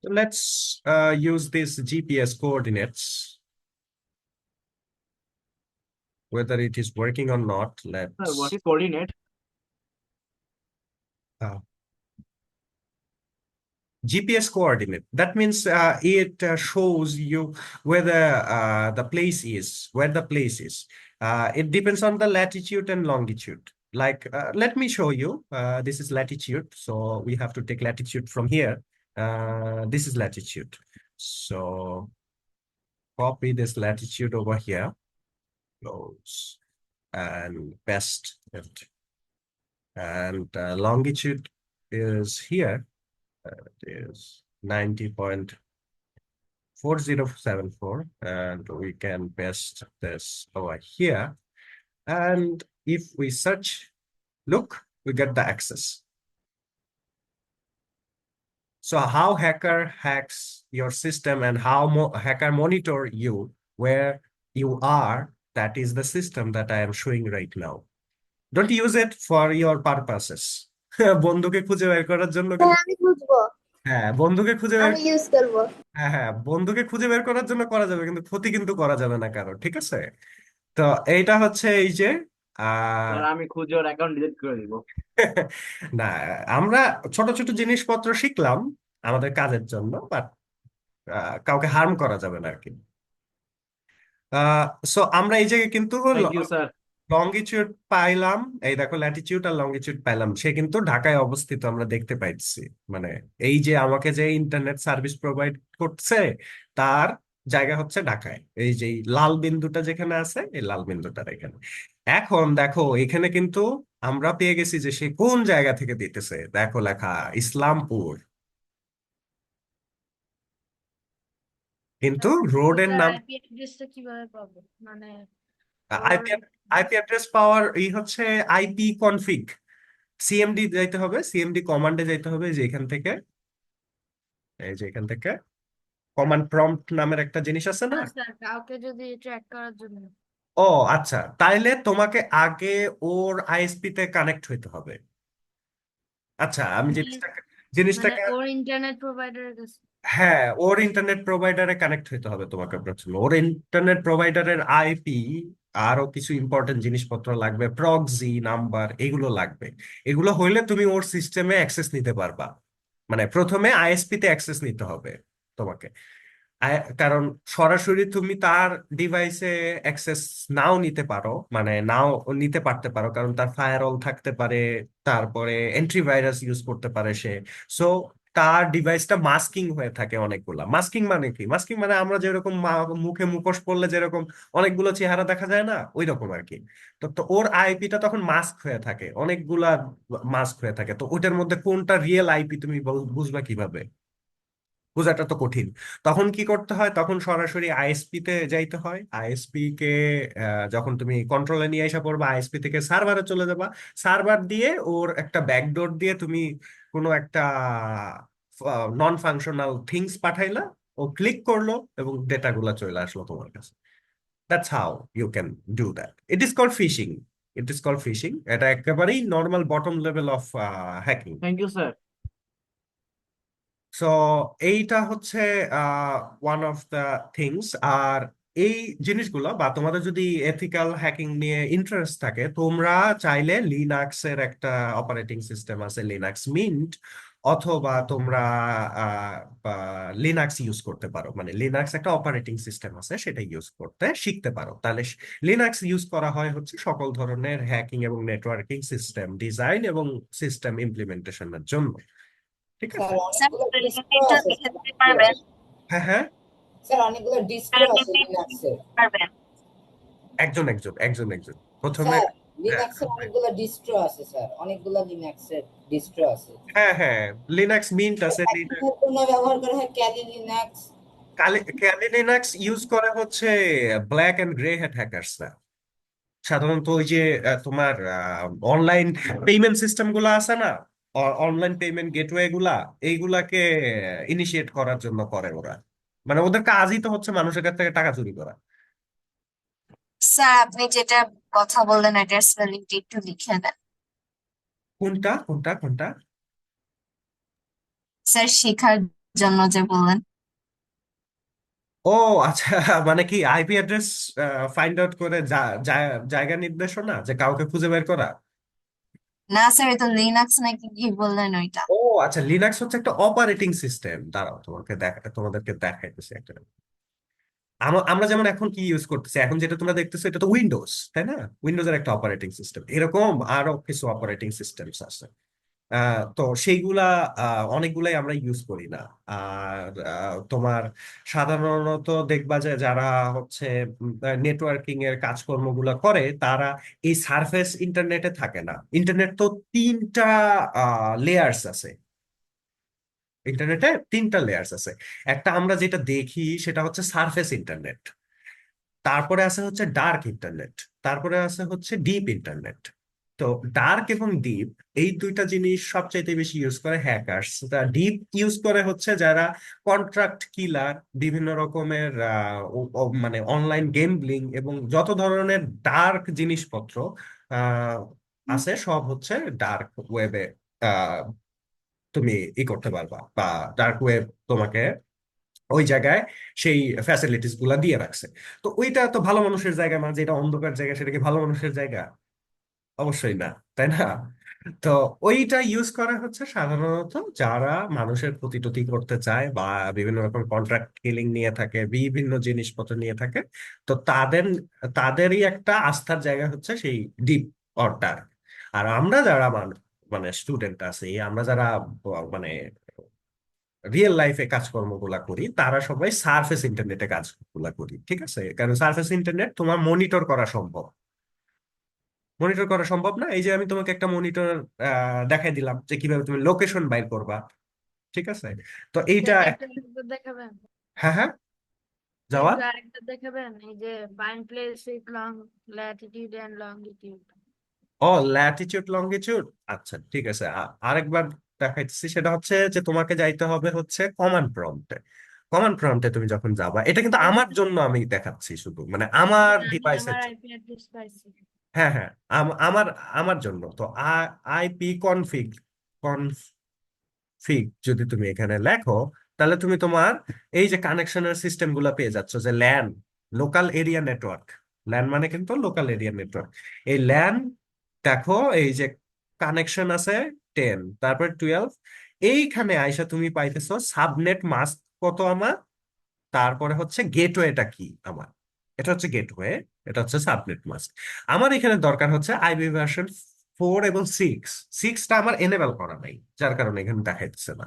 So let's use these GPS coordinates. Whether it is working or not, let's. Sir, what is coordinate? GPS coordinate. That means it shows you whether the place is, where the place is. It depends on the latitude and longitude. Like, let me show you. This is latitude. So we have to take latitude from here. This is latitude. So copy this latitude over here, close, and paste it. And longitude is here. It is 90.4074, and we can paste this over here. And if we search, look, we get the access. So how hacker hacks your system and how hacker monitor you where you are, that is the system that I am showing right now. Don't use it for your purposes. বন্ধুকে খুঁজে বের করার জন্য হ্যাঁ কিন্তু আমি বুঝবো বন্ধুকে খুঁজে বের আমি ইউজ করবো বন্ধুকে খুঁজে বের করার জন্য করা যাবে, কিন্তু ক্ষতি কিন্তু করা যাবে না কারো, ঠিক আছে? তো এইটা হচ্ছে এই যে স্যার আমি খুঁজে ওর অ্যাকাউন্ট ডিলিট করে দিব। না, আমরা ছোট ছোট জিনিসপত্র শিখলাম আমাদের কাজের জন্য, বাট কাউকে হার্ম করা যাবে না আর কি। সো আমরা এই জায়গায় কিন্তু থ্যাংক ইউ স্যার। লঙ্গিটিউড পাইলাম, এই দেখো ল্যাটিটিউড আর লঙ্গিটিউড পাইলাম, সে কিন্তু ঢাকায় অবস্থিত আমরা দেখতে পাইছি। মানে এই যে আমাকে যে ইন্টারনেট সার্ভিস প্রোভাইড করছে তার জায়গা হচ্ছে ঢাকায়, এই যে এই লাল বিন্দুটা যেখানে আছে, এই লাল বিন্দুটার এখানে। এখন দেখো এখানে কিন্তু আমরা পেয়ে গেছি যে সে কোন জায়গা থেকে দিতেছে, দেখো লেখা ইসলামপুর, কিন্তু রোডের নাম আইপি অ্যাড্রেসটা কিভাবে পাবো মানে আইপি আইপি অ্যাড্রেস পাওয়ার এই হচ্ছে আইপি কনফিগ, সিএমডি যাইতে হবে, সিএমডি কমান্ডে যাইতে হবে, যে এখান থেকে, এই যে এখান থেকে কমান্ড প্রম্পট নামের একটা জিনিস আছে না। স্যার কাউকে যদি ট্র্যাক করার জন্য ও আচ্ছা, তাইলে তোমাকে আগে ওর আইএসপি তে কানেক্ট হইতে হবে। আচ্ছা আমি মানে জিনিসটাকে ওর ইন্টারনেট প্রোভাইডারের কাছে হ্যাঁ, ওর ইন্টারনেট প্রোভাইডারে কানেক্ট হইতে হবে তোমাকে প্রথমে। ওর ইন্টারনেট প্রোভাইডারের আইপি আরো কিছু ইম্পর্টেন্ট জিনিসপত্র লাগবে, প্রক্সি নাম্বার, এগুলো লাগবে। এগুলো হইলে তুমি ওর সিস্টেমে অ্যাক্সেস নিতে পারবা। মানে প্রথমে আইএসপি তে অ্যাক্সেস নিতে হবে তোমাকে, কারণ সরাসরি তুমি তার ডিভাইসে অ্যাক্সেস নাও নিতে পারো, মানে নাও নিতে পারতে পারো, কারণ তার ফায়ারওয়াল থাকতে পারে, তারপরে অ্যান্টিভাইরাস ইউজ করতে পারে সে। সো তার ডিভাইসটা মাস্কিং হয়ে থাকে অনেকগুলা। মাস্কিং মানে কি? মাস্কিং মানে আমরা যেরকম মুখে মুখোশ পরলে যেরকম অনেকগুলো চেহারা দেখা যায় না, ওই রকম আর কি। তো তো ওর আইপিটা তখন মাস্ক হয়ে থাকে, অনেকগুলা মাস্ক হয়ে থাকে। তো ওটার মধ্যে কোনটা রিয়েল আইপি তুমি বুঝবা কিভাবে? বোঝাটা তো কঠিন। তখন কি করতে হয়? তখন সরাসরি আইএসপি তে যাইতে হয়। আইএসপি কে যখন তুমি কন্ট্রোলে নিয়ে আসা পড়বা, আইএসপি থেকে সার্ভারে চলে যাবা। সার্ভার দিয়ে ওর একটা ব্যাকডোর দিয়ে তুমি কোনো একটা নন ফাংশনাল থিংস পাঠাইলা, ও ক্লিক করলো এবং ডেটা গুলা চলে আসলো তোমার কাছে। That's how you can do that. It is called phishing. It is called phishing. এটা একেবারেই normal bottom level of hacking. Thank you sir. So এইটা হচ্ছে ওয়ান অফ দ্য থিংস। আর এই জিনিসগুলো, বা তোমাদের যদি এথিক্যাল হ্যাকিং নিয়ে ইন্টারেস্ট থাকে, তোমরা চাইলে লিনাক্স এর একটা অপারেটিং সিস্টেম আছে, লিনাক্স মিন্ট, অথবা তোমরা লিনাক্স ইউজ করতে পারো। মানে লিনাক্স একটা অপারেটিং সিস্টেম আছে, সেটা ইউজ করতে শিখতে পারো। তাহলে লিনাক্স ইউজ করা হয় হচ্ছে সকল ধরনের হ্যাকিং এবং নেটওয়ার্কিং সিস্টেম ডিজাইন এবং সিস্টেম ইমপ্লিমেন্টেশনের জন্য, ঠিক আছে? হ্যাঁ হ্যাঁ, স্যার অনেকগুলো ডিস্ট্রো আছে লিনাক্সের। একজন একজন একজন একজন প্রথমে। স্যার লিনাক্সের অনেকগুলো ডিস্ট্রো আছে স্যার, অনেকগুলো লিনাক্সের ডিস্ট্রো আছে। হ্যাঁ হ্যাঁ, লিনাক্স মিন্ট আছে। হ্যাকিংয়ের জন্য ব্যবহার করা হয় Kelly Linux. Kelly Linux use করে হচ্ছে ব্ল্যাক এন্ড গ্রে হ্যাট হ্যাকার্সরা। সাধারণত ওই যে তোমার অনলাইন পেমেন্ট সিস্টেম গুলা আছে না, অনলাইন পেমেন্ট গেটওয়ে গুলা, এইগুলাকে ইনিশিয়েট করার জন্য করে ওরা। মানে ওদের কাজই তো হচ্ছে মানুষের কাছ থেকে টাকা চুরি করা। স্যার আপনি যেটা কথা বললেন এটার স্পেলিংটা একটু লিখে দেন কোনটা কোনটা কোনটা? স্যার শেখার জন্য যে বললেন ও আচ্ছা, মানে কি আইপি অ্যাড্রেস ফাইন্ড আউট করে জায়গা নির্দেশনা, যে কাউকে খুঁজে বের করা? না স্যার এটা লিনাক্স নাকি কি বললেন ওইটা ও আচ্ছা, লিনাক্স হচ্ছে একটা অপারেটিং সিস্টেম। দাঁড়াও তোমাদেরকে দেখাইতেছি একটা। আমরা যেমন এখন কি ইউজ করতেছি, এখন যেটা তোমরা দেখতেছো এটা তো উইন্ডোজ, তাই না? উইন্ডোজের একটা অপারেটিং সিস্টেম, এরকম আরো কিছু অপারেটিং সিস্টেমস আছে। তো সেইগুলা অনেকগুলাই আমরা ইউজ করি না। আর তোমার সাধারণত দেখবা যে যারা হচ্ছে নেটওয়ার্কিং এর কাজকর্মগুলো করে তারা এই সারফেস ইন্টারনেটে থাকে না। ইন্টারনেট তো তিনটা লেয়ার্স আছে। ইন্টারনেটে তিনটা লেয়ার্স আছে। একটা আমরা যেটা দেখি সেটা হচ্ছে সারফেস ইন্টারনেট, তারপরে আছে হচ্ছে ডার্ক ইন্টারনেট, তারপরে আছে হচ্ছে ডিপ ইন্টারনেট। তো ডার্ক এবং ডিপ এই দুইটা জিনিস সবচাইতে বেশি ইউজ করে হ্যাকার্স। ডিপ ইউজ করে হচ্ছে যারা কন্ট্রাক্ট কিলার, বিভিন্ন রকমের মানে অনলাইন গেমব্লিং এবং যত ধরনের ডার্ক জিনিসপত্র আহ, আছে সব হচ্ছে ডার্ক ওয়েবে তুমি করতে পারবা, বা ডার্ক ওয়েব তোমাকে ওই জায়গায় সেই ফ্যাসিলিটিস গুলা দিয়ে রাখছে। তো ওইটা তো ভালো মানুষের জায়গা না, যেটা অন্ধকার জায়গা সেটা কি ভালো মানুষের জায়গা? অবশ্যই না, তাই না? তো ওইটা ইউজ করা হচ্ছে সাধারণত যারা মানুষের ক্ষতি টতি করতে চায় বা বিভিন্ন রকম কন্ট্রাক্ট কিলিং নিয়ে থাকে, বিভিন্ন জিনিসপত্র নিয়ে থাকে। তো তাদেরই একটা আস্থার জায়গা হচ্ছে সেই ডিপ অর ডার্ক। আর আমরা যারা মানে স্টুডেন্ট আছি, আমরা যারা মানে রিয়েল লাইফে কাজকর্মগুলা করি, তারা সবাই সারফেস ইন্টারনেটে কাজগুলা করি, ঠিক আছে? কারণ সারফেস ইন্টারনেট তোমার মনিটর করা সম্ভব। মনিটর করা সম্ভব না, এই যে আমি তোমাকে একটা মনিটর দেখাই দিলাম যে কিভাবে তুমি লোকেশন বাইর করবা, ঠিক আছে? তো এইটা একটু আরেকবার দেখাবেন, হ্যাঁ হ্যাঁ, যাওয়া। একটু আরেকবার দেখাবেন, এই যে find place with long latitude and longitude. ও, ল্যাটিটিউড লঙ্গিটিউড, আচ্ছা ঠিক আছে। আরেকবার দেখাইতেছি। সেটা হচ্ছে যে তোমাকে যাইতে হবে হচ্ছে কমান্ড প্রম্পটে। কমান্ড প্রম্পটে তুমি যখন যাবা, এটা কিন্তু আমার জন্য আমি দেখাচ্ছি শুধু, মানে আমার আমি ডিভাইসের। আমার আইপি অ্যাড্রেস পাইছি। হ্যাঁ হ্যাঁ, আমার আমার জন্য তো আইপি কনফিগ যদি তুমি এখানে লেখো, তাহলে তুমি তোমার এই যে কানেকশনের সিস্টেম গুলা পেয়ে যাচ্ছ, যে LAN, local area network. LAN মানে কিন্তু লোকাল এরিয়া নেটওয়ার্ক। এই ল্যান দেখো, এই যে কানেকশন আছে 10, তারপর 12, এইখানে আইসা তুমি পাইতেছো সাবনেট মাস্ক কত আমার, তারপরে হচ্ছে গেটওয়েটা কি আমার। এটা হচ্ছে গেটওয়ে, এটা হচ্ছে সাবনেট মাস্ক। আমার এখানে দরকার হচ্ছে আইপি ভার্সন 4 এবং 6। 6টা আমার এনেবল করা নাই, যার কারণে এখানে দেখাইতেছে না।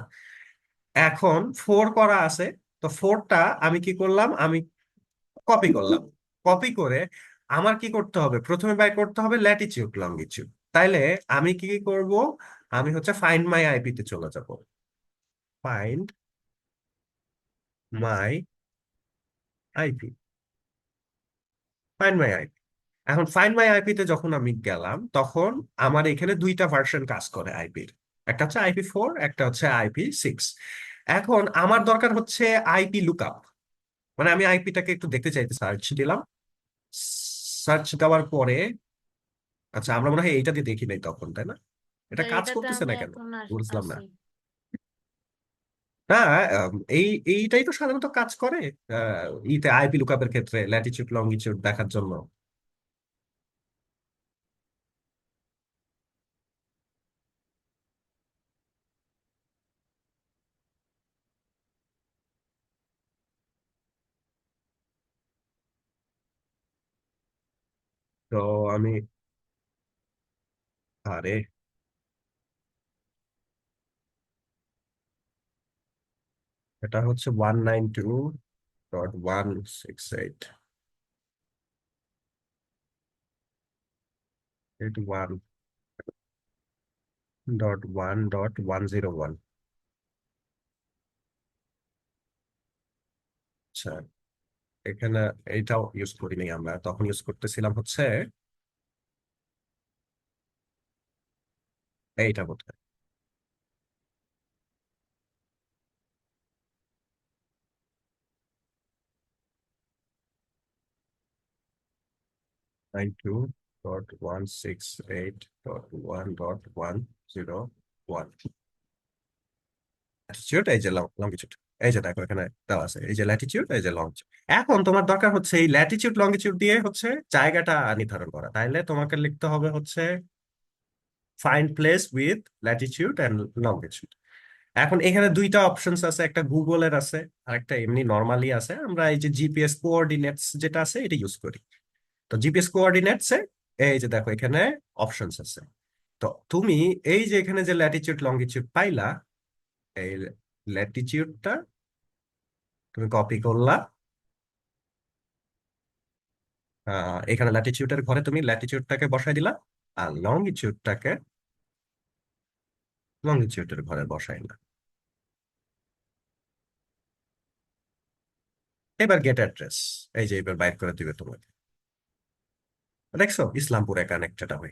এখন 4 করা আছে। তো 4টা আমি কি করলাম, আমি কপি করলাম। কপি করে আমার কি করতে হবে, প্রথমে বাই করতে হবে ল্যাটিচিউড লঙ্গিচিউড। তাইলে আমি কি করব, আমি হচ্ছে ফাইন্ড মাই আইপি তে চলে যাব। Find my IP, find my IP. এখন ফাইন্ড মাই আইপি তে যখন আমি গেলাম, তখন আমার এখানে দুইটা ভার্সন কাজ করে আইপির। একটা হচ্ছে IP4, একটা হচ্ছে IP6। এখন আমার দরকার হচ্ছে আইপি লুকআপ, মানে আমি আইপিটাকে একটু দেখতে চাইতে সার্চ দিলাম। সার্চ দেওয়ার পরে, আচ্ছা আমরা মনে হয় এইটা দিয়ে দেখি নাই তখন, তাই না? এটা স্যার কাজ এটাতে করতেছে আমি না কেন, এখন বুঝলাম না। আসি। না, এইটাই তো সাধারণত কাজ করে ইতে আইপি লুকআপের ক্ষেত্রে, ল্যাটিচিউড লঙ্গিচিউড দেখার জন্য। তো আমি, আরে এটা হচ্ছে 192.168.1.1.101। আচ্ছা, এখানে এইটাও ইউজ করিনি, আমরা তখন ইউজ করতেছিলাম হচ্ছে এইটা বোধহয়। 92.168.1.101। ল্যাটিটিউড, এই যে লঙ্গিটিউড, এই যে দেখো এখানে দেওয়া আছে, এই যে ল্যাটিটিউড, এই যে লঙ্গিটিউড। এখন তোমার দরকার হচ্ছে এই ল্যাটিটিউড লঙ্গিটিউড দিয়ে হচ্ছে জায়গাটা নির্ধারণ করা। তাইলে তোমাকে লিখতে হবে হচ্ছে find place with latitude and longitude. এখন এখানে দুইটা অপশনস আছে, একটা গুগলের আছে আর একটা এমনি নর্মালি আছে। আমরা এই যে জিপিএস কোঅর্ডিনেটস যেটা আছে এটা ইউজ করি। তো জিপিএস কোঅর্ডিনেটস এ এই যে দেখো এখানে অপশনস আছে। তো তুমি এই যে এখানে যে ল্যাটিচিউড লঙ্গিচিউড পাইলা, এই ল্যাটিচিউডটা তুমি কপি করলা, এখানে ল্যাটিচিউডের ঘরে তুমি ল্যাটিচিউডটাকে বসাই দিলা, আর লঙ্গিচিউডের ঘরে বসাইলা। এবার গেট অ্যাড্রেস, এই যে এবার বাইর করে দিবে তোমাকে। দেখছো ইসলামপুরে কানেক্টেড হবে।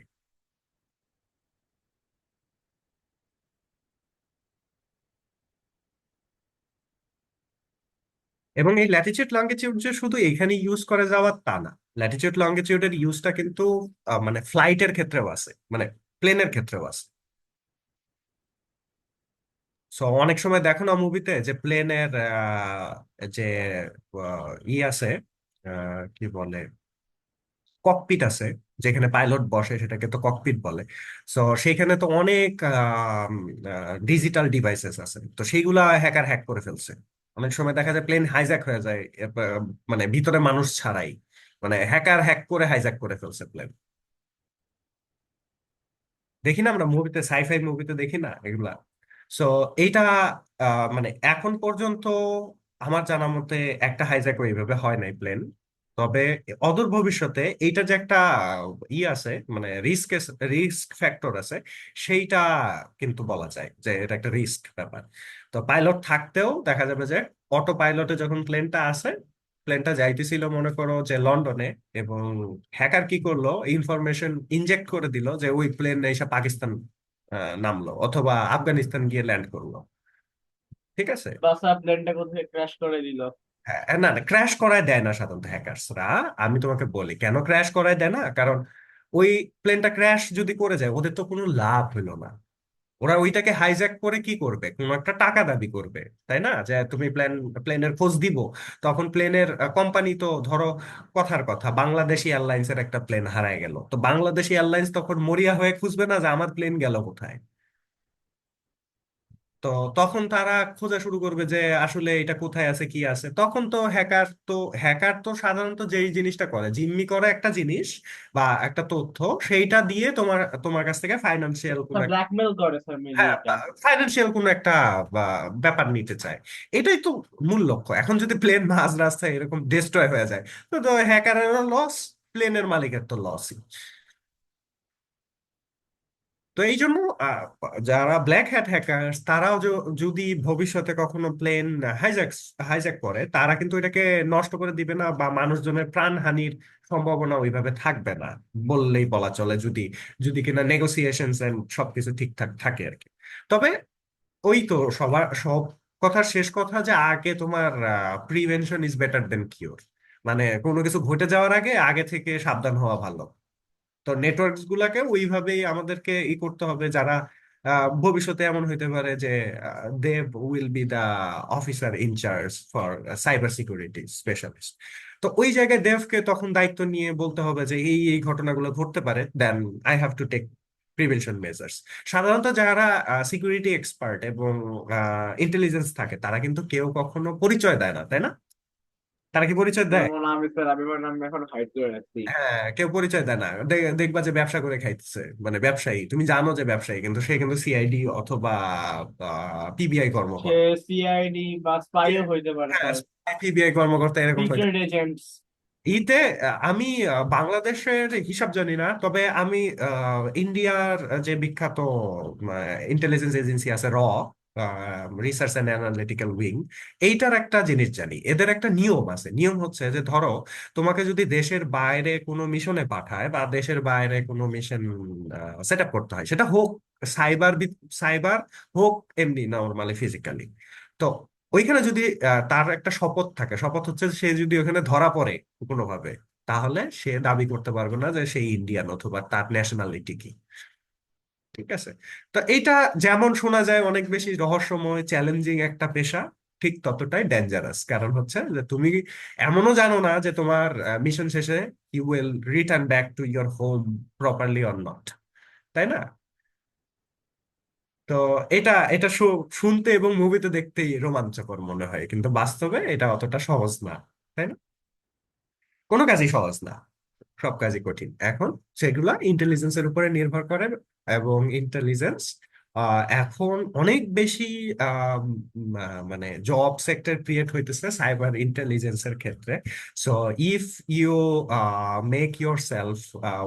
এবং এই ল্যাটিচিউড লঙ্গিচিউড যে শুধু এখানে ইউজ করে যাওয়ার তা না, ল্যাটিচিউড লঙ্গিচিউডের ইউজটা কিন্তু মানে ফ্লাইটের ক্ষেত্রেও আছে, মানে প্লেনের ক্ষেত্রেও আছে। সো অনেক সময় দেখো না মুভিতে যে প্লেনের যে ই আছে, কি বলে, ককপিট আছে, যেখানে পাইলট বসে সেটাকে তো ককপিট বলে। সো সেখানে তো অনেক ডিজিটাল ডিভাইসেস আছে, তো সেইগুলা হ্যাকার হ্যাক করে ফেলছে। অনেক সময় দেখা যায় প্লেন হাইজ্যাক হয়ে যায়, মানে ভিতরে মানুষ ছাড়াই, মানে হ্যাকার হ্যাক করে হাইজ্যাক করে ফেলছে প্লেন। দেখি না আমরা মুভিতে, সাইফাই মুভিতে দেখি না এগুলা। সো এইটা মানে এখন পর্যন্ত আমার জানা মতে একটা হাইজ্যাক এইভাবে হয় নাই প্লেন। তবে অদূর ভবিষ্যতে এইটা যে একটা ই আছে, মানে রিস্ক ফ্যাক্টর আছে, সেইটা কিন্তু বলা যায় যে এটা একটা রিস্ক ব্যাপার। তো পাইলট থাকতেও দেখা যাবে যে অটো পাইলটে যখন প্লেনটা আসে, প্লেনটা যাইতেছিল মনে করো যে লন্ডনে, এবং হ্যাকার কি করলো, ইনফরমেশন ইনজেক্ট করে দিল যে ওই প্লেন এসে পাকিস্তান নামলো অথবা আফগানিস্তান গিয়ে ল্যান্ড করলো। ঠিক আছে। বাসা প্লেনটা কোথায় ক্র্যাশ করে দিল। হ্যাঁ, না না, ক্র্যাশ করায় দেয় না সাধারণত হ্যাকার্সরা। আমি তোমাকে বলি কেন ক্র্যাশ করায় দেয় না, কারণ ওই প্লেনটা ক্র্যাশ যদি করে যায় ওদের তো কোনো লাভ হইলো না। ওরা ওইটাকে হাইজ্যাক করে কি করবে, কোনো একটা টাকা দাবি করবে, তাই না? যে তুমি প্লেনের খোঁজ দিব, তখন প্লেনের কোম্পানি তো ধরো, কথার কথা বাংলাদেশ এয়ারলাইন্স এর একটা প্লেন হারায় গেল, তো বাংলাদেশ এয়ারলাইন্স তখন মরিয়া হয়ে খুঁজবে না যে আমার প্লেন গেল কোথায়। তো তখন তারা খোঁজা শুরু করবে যে আসলে এটা কোথায় আছে কি আছে। তখন তো হ্যাকার তো সাধারণত যেই জিনিসটা করে, জিম্মি করে একটা জিনিস বা একটা তথ্য, সেইটা দিয়ে তোমার তোমার কাছ থেকে ফাইন্যান্সিয়াল কোনো ব্ল্যাকমেল করে স্যার মেনলি হ্যাঁ এটা। ফাইন্যান্সিয়াল কোনো একটা বা, ব্যাপার নিতে চায়। এটাই তো মূল লক্ষ্য। এখন যদি প্লেন মাঝ রাস্তায় এরকম ডিস্ট্রয় হয়ে যায়, তো হ্যাকারেরও লস, প্লেনের মালিকের তো লসই। তো এই জন্য যারা ব্ল্যাক হ্যাট হ্যাকার্স তারাও যদি ভবিষ্যতে কখনো প্লেন হাইজ্যাক হাইজ্যাক করে, তারা কিন্তু এটাকে নষ্ট করে দিবে না বা মানুষজনের প্রাণহানির সম্ভাবনা ওইভাবে থাকবে না বললেই বলা চলে, যদি যদি কিনা নেগোসিয়েশনস এন্ড সবকিছু ঠিকঠাক থাকে আর কি। তবে ওই তো সব কথার শেষ কথা যে আগে তোমার prevention is better then cure. মানে কোনো কিছু ঘটে যাওয়ার আগে আগে থেকে সাবধান হওয়া ভালো। তো নেটওয়ার্কস গুলাকে ওইভাবেই আমাদেরকে করতে হবে, যারা ভবিষ্যতে এমন হইতে পারে যে they will be the officer in charge for cyber security specialist. তো ওই জায়গায় দেবকে তখন দায়িত্ব নিয়ে বলতে হবে যে এই এই ঘটনাগুলো ঘটতে পারে, then I have to take prevention measures. সাধারণত যারা সিকিউরিটি এক্সপার্ট এবং ইন্টেলিজেন্স থাকে তারা কিন্তু কেউ কখনো পরিচয় দেয় না, তাই না? তারা কি পরিচয় দেয়? যেমন আমি স্যার, আমি আমার নাম এখন হাইড করে রাখছি। হ্যাঁ, কেউ পরিচয় দেয় না। দেখবা যে ব্যবসা করে খাইতেছে, মানে ব্যবসায়ী, তুমি জানো যে ব্যবসায়ী, কিন্তু সে কিন্তু সিআইডি অথবা পিবিআই সে কর্মকর্তা। সিআইডি বা স্পাইও হইতে পারে হ্যাঁ, স্যার। পিবিআই কর্মকর্তা এরকম হয়তো। Secret agents. ইতে আমি বাংলাদেশের হিসাব জানি না, তবে আমি ইন্ডিয়ার যে বিখ্যাত ইন্টেলিজেন্স এজেন্সি আছে, রিসার্চ অ্যান্ড অ্যানালিটিক্যাল উইং, এইটার একটা জিনিস জানি। এদের একটা নিয়ম আছে। নিয়ম হচ্ছে যে ধরো তোমাকে যদি দেশের বাইরে কোনো মিশনে পাঠায় বা দেশের বাইরে কোনো মিশন সেট আপ করতে হয়, সেটা হোক সাইবার সাইবার হোক এমনি নর্মালি ফিজিক্যালি, তো ওইখানে যদি তার একটা শপথ থাকে, শপথ হচ্ছে সে যদি ওখানে ধরা পড়ে কোনোভাবে, তাহলে সে দাবি করতে পারবে না যে সে ইন্ডিয়ান অথবা তার ন্যাশনালিটি কি। ঠিক আছে। তো এইটা যেমন শোনা যায় অনেক বেশি রহস্যময় চ্যালেঞ্জিং একটা পেশা, ঠিক ততটাই ডেঞ্জারাস। কারণ হচ্ছে যে তুমি এমনও জানো না যে তোমার মিশন শেষে you will return back to your home properly or not, তাই না? তো এটা এটা শুনতে এবং মুভিতে দেখতেই রোমাঞ্চকর মনে হয়, কিন্তু বাস্তবে এটা অতটা সহজ না, তাই না? কোনো কাজই সহজ না, সব কাজই কঠিন। এখন সেগুলা ইন্টেলিজেন্সের উপরে নির্ভর করে এবং ইন্টেলিজেন্স এখন অনেক বেশি মানে জব সেক্টর ক্রিয়েট হইতেছে সাইবার ইন্টেলিজেন্সের ক্ষেত্রে। So if you make yourself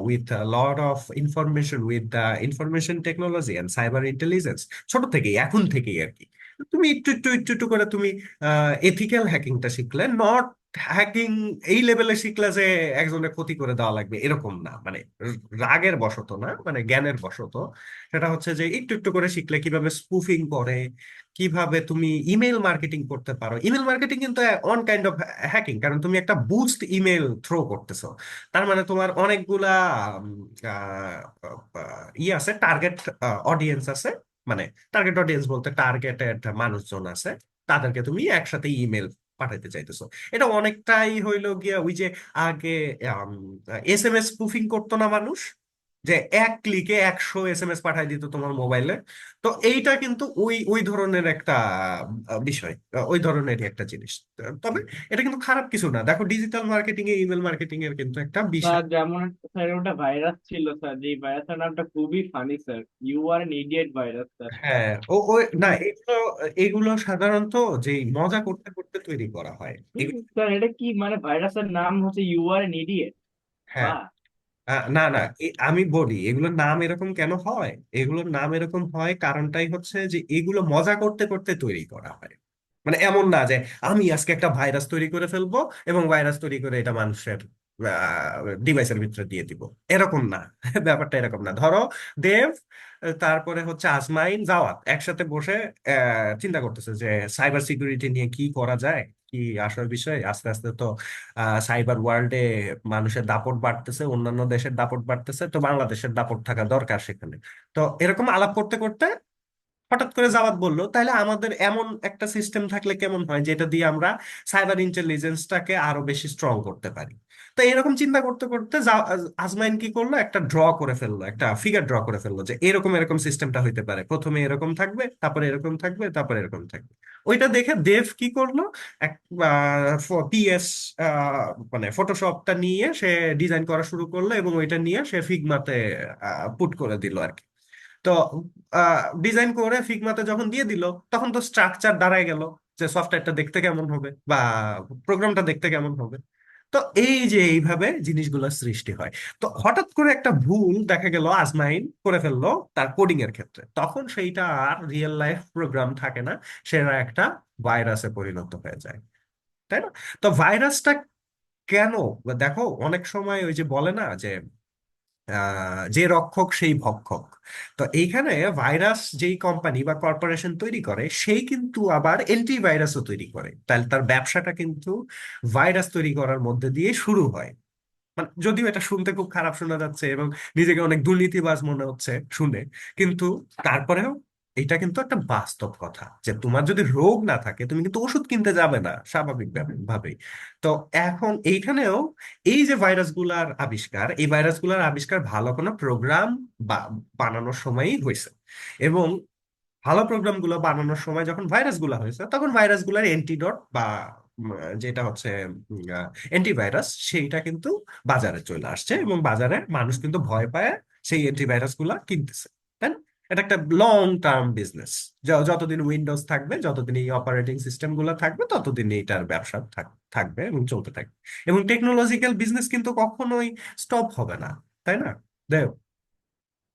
with lot of information with the information technology and cyber intelligence, ছোট থেকেই এখন থেকেই আর কি, তুমি একটু একটু একটু একটু করে তুমি এথিক্যাল হ্যাকিংটা শিখলে, নট হ্যাকিং এই লেভেলে শিখলে যে একজনের ক্ষতি করে দেওয়া লাগবে এরকম না, মানে রাগের বশত না, মানে জ্ঞানের বশত। সেটা হচ্ছে যে একটু একটু করে শিখলে কিভাবে স্পুফিং করে, কিভাবে তুমি ইমেল মার্কেটিং করতে পারো। ইমেল মার্কেটিং কিন্তু ওয়ান কাইন্ড অফ হ্যাকিং, কারণ তুমি একটা বুস্ট ইমেল থ্রো করতেছো। তার মানে তোমার অনেকগুলা উম, আছে, টার্গেট অডিয়েন্স আছে, মানে টার্গেট অডিয়েন্স বলতে টার্গেটেড মানুষজন আছে, তাদেরকে তুমি একসাথে ইমেল পাঠাইতে চাইতেছো। এটা অনেকটাই হইলো গিয়া ওই যে আগে SMS স্পুফিং করতো না মানুষ, যে এক ক্লিকে 100 SMS পাঠাই দিত তোমার মোবাইলে। তো এইটা কিন্তু ওই ওই ধরনের একটা বিষয়, ওই ধরনেরই একটা জিনিস। তবে এটা কিন্তু খারাপ কিছু না। দেখো ডিজিটাল মার্কেটিং এ ইমেল মার্কেটিং এর কিন্তু একটা বিশাল। স্যার যেমন স্যার ওটা ভাইরাস ছিল স্যার, যে ভাইরাসের নামটা খুবই funny sir, you are an idiot virus sir. হ্যাঁ, ও ও না, এগুলো এগুলো সাধারণত যে মজা করতে করতে তৈরি করা হয়। স্যার এটা কি মানে ভাইরাসের নাম হচ্ছে ইউ আর এন ইডিয়েট? হ্যাঁ, বাহ। না না, আমি বলি এগুলোর নাম এরকম কেন হয়। এগুলোর নাম এরকম হয় কারণটাই হচ্ছে যে এগুলো মজা করতে করতে তৈরি করা হয়। মানে এমন না যে আমি আজকে একটা ভাইরাস তৈরি করে ফেলবো এবং ভাইরাস তৈরি করে এটা মানুষের ডিভাইসের ভিতরে দিয়ে দিব, এরকম না। ব্যাপারটা এরকম না। ধরো দেব, তারপরে হচ্ছে আজমাইন, জাওয়াত একসাথে বসে চিন্তা করতেছে যে সাইবার সিকিউরিটি নিয়ে কি করা যায়, কি আসল বিষয়। আস্তে আস্তে তো সাইবার ওয়ার্ল্ডে মানুষের দাপট বাড়তেছে, অন্যান্য দেশের দাপট বাড়তেছে, তো বাংলাদেশের দাপট থাকা দরকার সেখানে। তো এরকম আলাপ করতে করতে হঠাৎ করে জাওয়াত বললো, তাহলে আমাদের এমন একটা সিস্টেম থাকলে কেমন হয় যেটা দিয়ে আমরা সাইবার ইন্টেলিজেন্সটাকে আরো বেশি স্ট্রং করতে পারি। তো এরকম চিন্তা করতে করতে আজমাইন কি করলো, একটা ড্র করে ফেললো, একটা ফিগার ড্র করে ফেললো যে এরকম এরকম সিস্টেমটা হইতে পারে, প্রথমে এরকম থাকবে, তারপরে এরকম থাকবে, তারপরে এরকম থাকবে। ওইটা দেখে দেব কি করলো, এক PS মানে ফটোশপটা নিয়ে সে ডিজাইন করা শুরু করলো এবং ওইটা নিয়ে সে ফিগমাতে পুট করে দিল আর কি। তো ডিজাইন করে ফিগমাতে যখন দিয়ে দিল, তখন তো স্ট্রাকচার দাঁড়ায় গেল যে সফটওয়্যারটা দেখতে কেমন হবে বা প্রোগ্রামটা দেখতে কেমন হবে। তো এই যে এইভাবে জিনিসগুলো সৃষ্টি হয়। তো হঠাৎ করে একটা ভুল দেখা গেল আজমাইন করে ফেললো তার কোডিং এর ক্ষেত্রে, তখন সেইটা আর রিয়েল লাইফ প্রোগ্রাম থাকে না, সেটা একটা ভাইরাসে পরিণত হয়ে যায়, তাই না? তো ভাইরাসটা কেন, দেখো অনেক সময় ওই যে বলে না যে যে রক্ষক সেই ভক্ষক। তো এইখানে ভাইরাস যেই কোম্পানি বা কর্পোরেশন তৈরি করে সেই কিন্তু আবার অ্যান্টিভাইরাসও তৈরি করে, তাহলে তার ব্যবসাটা কিন্তু ভাইরাস তৈরি করার মধ্যে দিয়ে শুরু হয়। মানে যদিও এটা শুনতে খুব খারাপ শোনা যাচ্ছে এবং নিজেকে অনেক দুর্নীতিবাজ মনে হচ্ছে শুনে, কিন্তু তারপরেও এটা কিন্তু একটা বাস্তব কথা যে তোমার যদি রোগ না থাকে তুমি কিন্তু ওষুধ কিনতে যাবে না স্বাভাবিক ভাবেই। তো এখন এইখানেও এই যে ভাইরাসগুলার আবিষ্কার, এই ভাইরাসগুলার আবিষ্কার ভালো কোনো প্রোগ্রাম বানানোর সময়ই হয়েছে। এবং ভালো প্রোগ্রামগুলো বানানোর সময় যখন ভাইরাসগুলো হয়েছে, তখন ভাইরাসগুলোর অ্যান্টিডট বা উম, যেটা হচ্ছে অ্যান্টিভাইরাস, সেইটা কিন্তু বাজারে চলে আসছে এবং বাজারে মানুষ কিন্তু ভয় পায় সেই অ্যান্টিভাইরাস গুলা কিনতেছে, তাই না? এটা একটা লং টার্ম বিজনেস। যতদিন উইন্ডোজ থাকবে, যতদিন এই অপারেটিং সিস্টেম গুলো থাকবে, ততদিন এইটার ব্যবসা থাকবে এবং চলতে থাকবে। এবং টেকনোলজিক্যাল বিজনেস কিন্তু কখনোই স্টপ হবে না, তাই না দেব?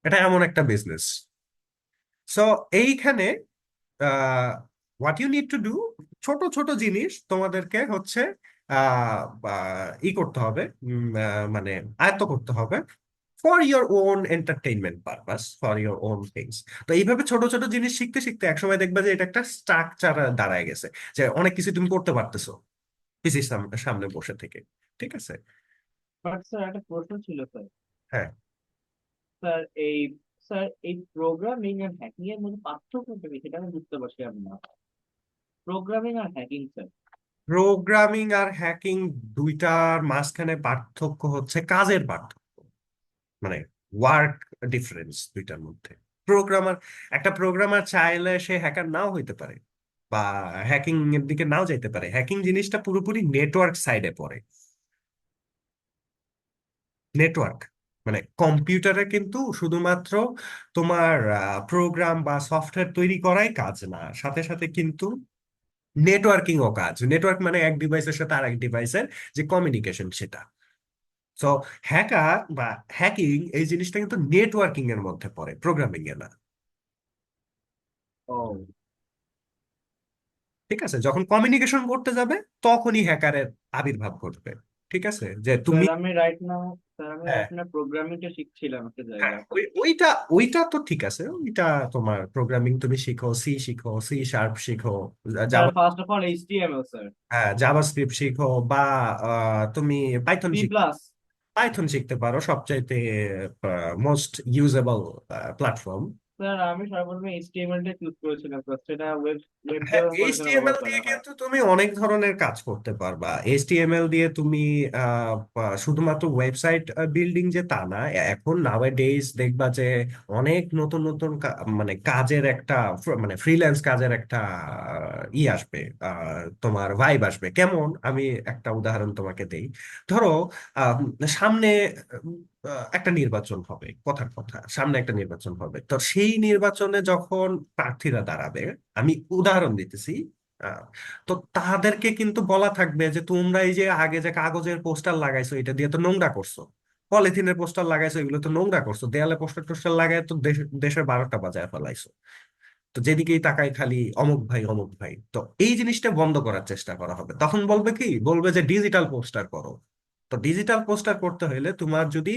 এটা এমন একটা বিজনেস। সো এইখানে what you need to do, ছোট ছোট জিনিস তোমাদেরকে হচ্ছে ই করতে হবে, মানে আয়ত্ত করতে হবে for your own entertainment purpose, for your own things. তো এইভাবে ছোট ছোট জিনিস শিখতে শিখতে একসময় দেখবে যে এটা একটা স্ট্রাকচার দাঁড়ায় গেছে, যে অনেক কিছু তুমি করতে পারতেছো পিসির সামনে বসে থেকে। ঠিক আছে? বাট স্যার একটা প্রশ্ন ছিল স্যার। হ্যাঁ, স্যার এই স্যার এই প্রোগ্রামিং আর হ্যাকিং এর মধ্যে পার্থক্যটা কি সেটা আমি বুঝতে পারছি না। প্রোগ্রামিং আর হ্যাকিং স্যার। প্রোগ্রামিং আর হ্যাকিং দুইটার মাঝখানে পার্থক্য হচ্ছে কাজের পার্থক্য, মানে ওয়ার্ক ডিফারেন্স দুইটার মধ্যে। প্রোগ্রামার, একটা প্রোগ্রামার চাইলে সে হ্যাকার নাও হইতে পারে বা হ্যাকিং এর দিকে নাও যাইতে পারে। হ্যাকিং জিনিসটা পুরোপুরি নেটওয়ার্ক সাইডে পড়ে, নেটওয়ার্ক। মানে কম্পিউটারে কিন্তু শুধুমাত্র তোমার প্রোগ্রাম বা সফটওয়্যার তৈরি করাই কাজ না, সাথে সাথে কিন্তু নেটওয়ার্কিং ও কাজ। নেটওয়ার্ক মানে এক ডিভাইসের সাথে আর এক ডিভাইসের যে কমিউনিকেশন সেটা। সো হ্যাকার বা হ্যাকিং এই জিনিসটা কিন্তু নেটওয়ার্কিং এর মধ্যে পড়ে, প্রোগ্রামিং এ না। ও ঠিক আছে, যখন কমিউনিকেশন করতে যাবে তখনই হ্যাকারের আবির্ভাব ঘটবে। ঠিক আছে, যে তুমি স্যার আমি হ্যাঁ রাইট নাও প্রোগ্রামিংটা শিখছিলাম একটা হ্যাঁ জায়গায়। ওইটা ওইটা তো ঠিক আছে, ওইটা তোমার প্রোগ্রামিং তুমি শিখো, সি শিখো, সি শার্প শিখো, sir Java, first of all HTML sir, হ্যাঁ জাভাস্ক্রিপ্ট শিখো, বা তুমি পাইথন সি শিখো। প্লাস। পাইথন শিখতে পারো, সবচাইতে মোস্ট ইউজেবল প্ল্যাটফর্ম। স্যার আমি সর্বপ্রথমে এইচটিএমএল টা চুজ করেছিলাম স্যার, সেটা ওয়েব হ্যাঁ, ডেভেলপমেন্টের জন্য ব্যবহার এইচটিএমএল করা দিয়ে হয়। কিন্তু তুমি অনেক ধরনের কাজ করতে পারবা। এইচটিএমএল দিয়ে তুমি শুধুমাত্র ওয়েবসাইট বিল্ডিং যে তা না, এখন নাওয়াডেজ দেখবা যে অনেক নতুন নতুন মানে কাজের একটা মানে ফ্রিল্যান্স কাজের একটা আসবে, তোমার ভাইব আসবে। কেমন, আমি একটা উদাহরণ তোমাকে দেই। ধরো আহ, সামনে একটা নির্বাচন হবে, কথার কথা, সামনে একটা নির্বাচন হবে, তো সেই নির্বাচনে যখন প্রার্থীরা দাঁড়াবে, আমি উদাহরণ দিতেছি, আহ, তো তাদেরকে কিন্তু বলা থাকবে যে তোমরা এই যে আগে যে কাগজের পোস্টার লাগাইছো এটা দিয়ে তো নোংরা করছো, পলিথিনের পোস্টার লাগাইছো এগুলো তো নোংরা করছো, দেয়ালে পোস্টার টোস্টার লাগাই তো দেশের 12টা বাজায় ফেলাইছো, তো যেদিকেই তাকাই খালি অমুক ভাই অমুক ভাই। তো এই জিনিসটা বন্ধ করার চেষ্টা করা হবে। তখন বলবে কি, বলবে যে ডিজিটাল পোস্টার করো। তো ডিজিটাল পোস্টার করতে হলে তোমার যদি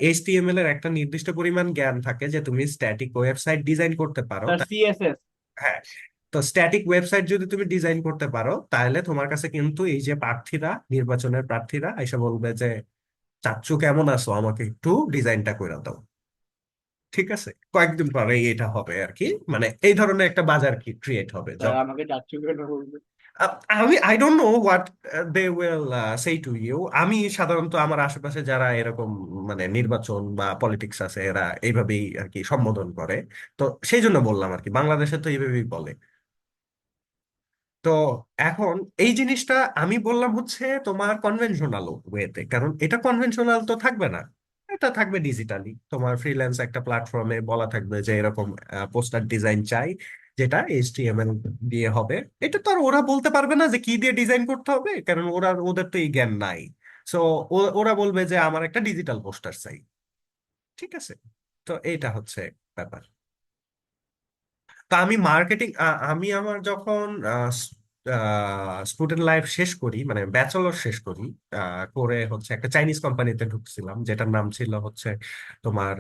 এইচটিএমএল এর একটা নির্দিষ্ট পরিমাণ জ্ঞান থাকে, যে তুমি স্ট্যাটিক ওয়েবসাইট ডিজাইন করতে পারো, স্যার সিএসএস। হ্যাঁ, তো স্ট্যাটিক ওয়েবসাইট যদি তুমি ডিজাইন করতে পারো, তাহলে তোমার কাছে কিন্তু এই যে প্রার্থীরা, নির্বাচনের প্রার্থীরা এসে বলবে যে চাচ্চু কেমন আছো, আমাকে একটু ডিজাইনটা করে দাও। ঠিক আছে, কয়েকদিন পরে এটা হবে আর কি, মানে এই ধরনের একটা বাজার কি ক্রিয়েট হবে। স্যার আমাকে চাচ্ছু কেন বলবে? I don't know what they will say to you. আমি সাধারণত আমার আশেপাশে যারা এরকম মানে নির্বাচন বা পলিটিক্স আছে, এরা এইভাবেই আর কি সম্বোধন করে। তো সেই জন্য বললাম আর কি, বাংলাদেশে তো এইভাবেই বলে। তো এখন এই জিনিসটা আমি বললাম হচ্ছে তোমার কনভেনশনাল ওয়েতে, কারণ এটা কনভেনশনাল তো থাকবে না, এটা থাকবে ডিজিটালি। তোমার ফ্রিল্যান্স একটা প্ল্যাটফর্মে বলা থাকবে যে এরকম পোস্টার ডিজাইন চাই, যেটা এইচটিএমএল দিয়ে হবে। এটা তো আর ওরা বলতে পারবে না যে কি দিয়ে ডিজাইন করতে হবে, কারণ ওদের তো এই জ্ঞান নাই। সো ওরা বলবে যে আমার একটা ডিজিটাল পোস্টার চাই। ঠিক আছে, তো এইটা হচ্ছে ব্যাপার। তা আমি মার্কেটিং, আমি আমার যখন স্টুডেন্ট লাইফ শেষ করি, মানে ব্যাচেলর শেষ করি, করে হচ্ছে একটা চাইনিজ কোম্পানিতে ঢুকছিলাম, যেটার নাম ছিল হচ্ছে তোমার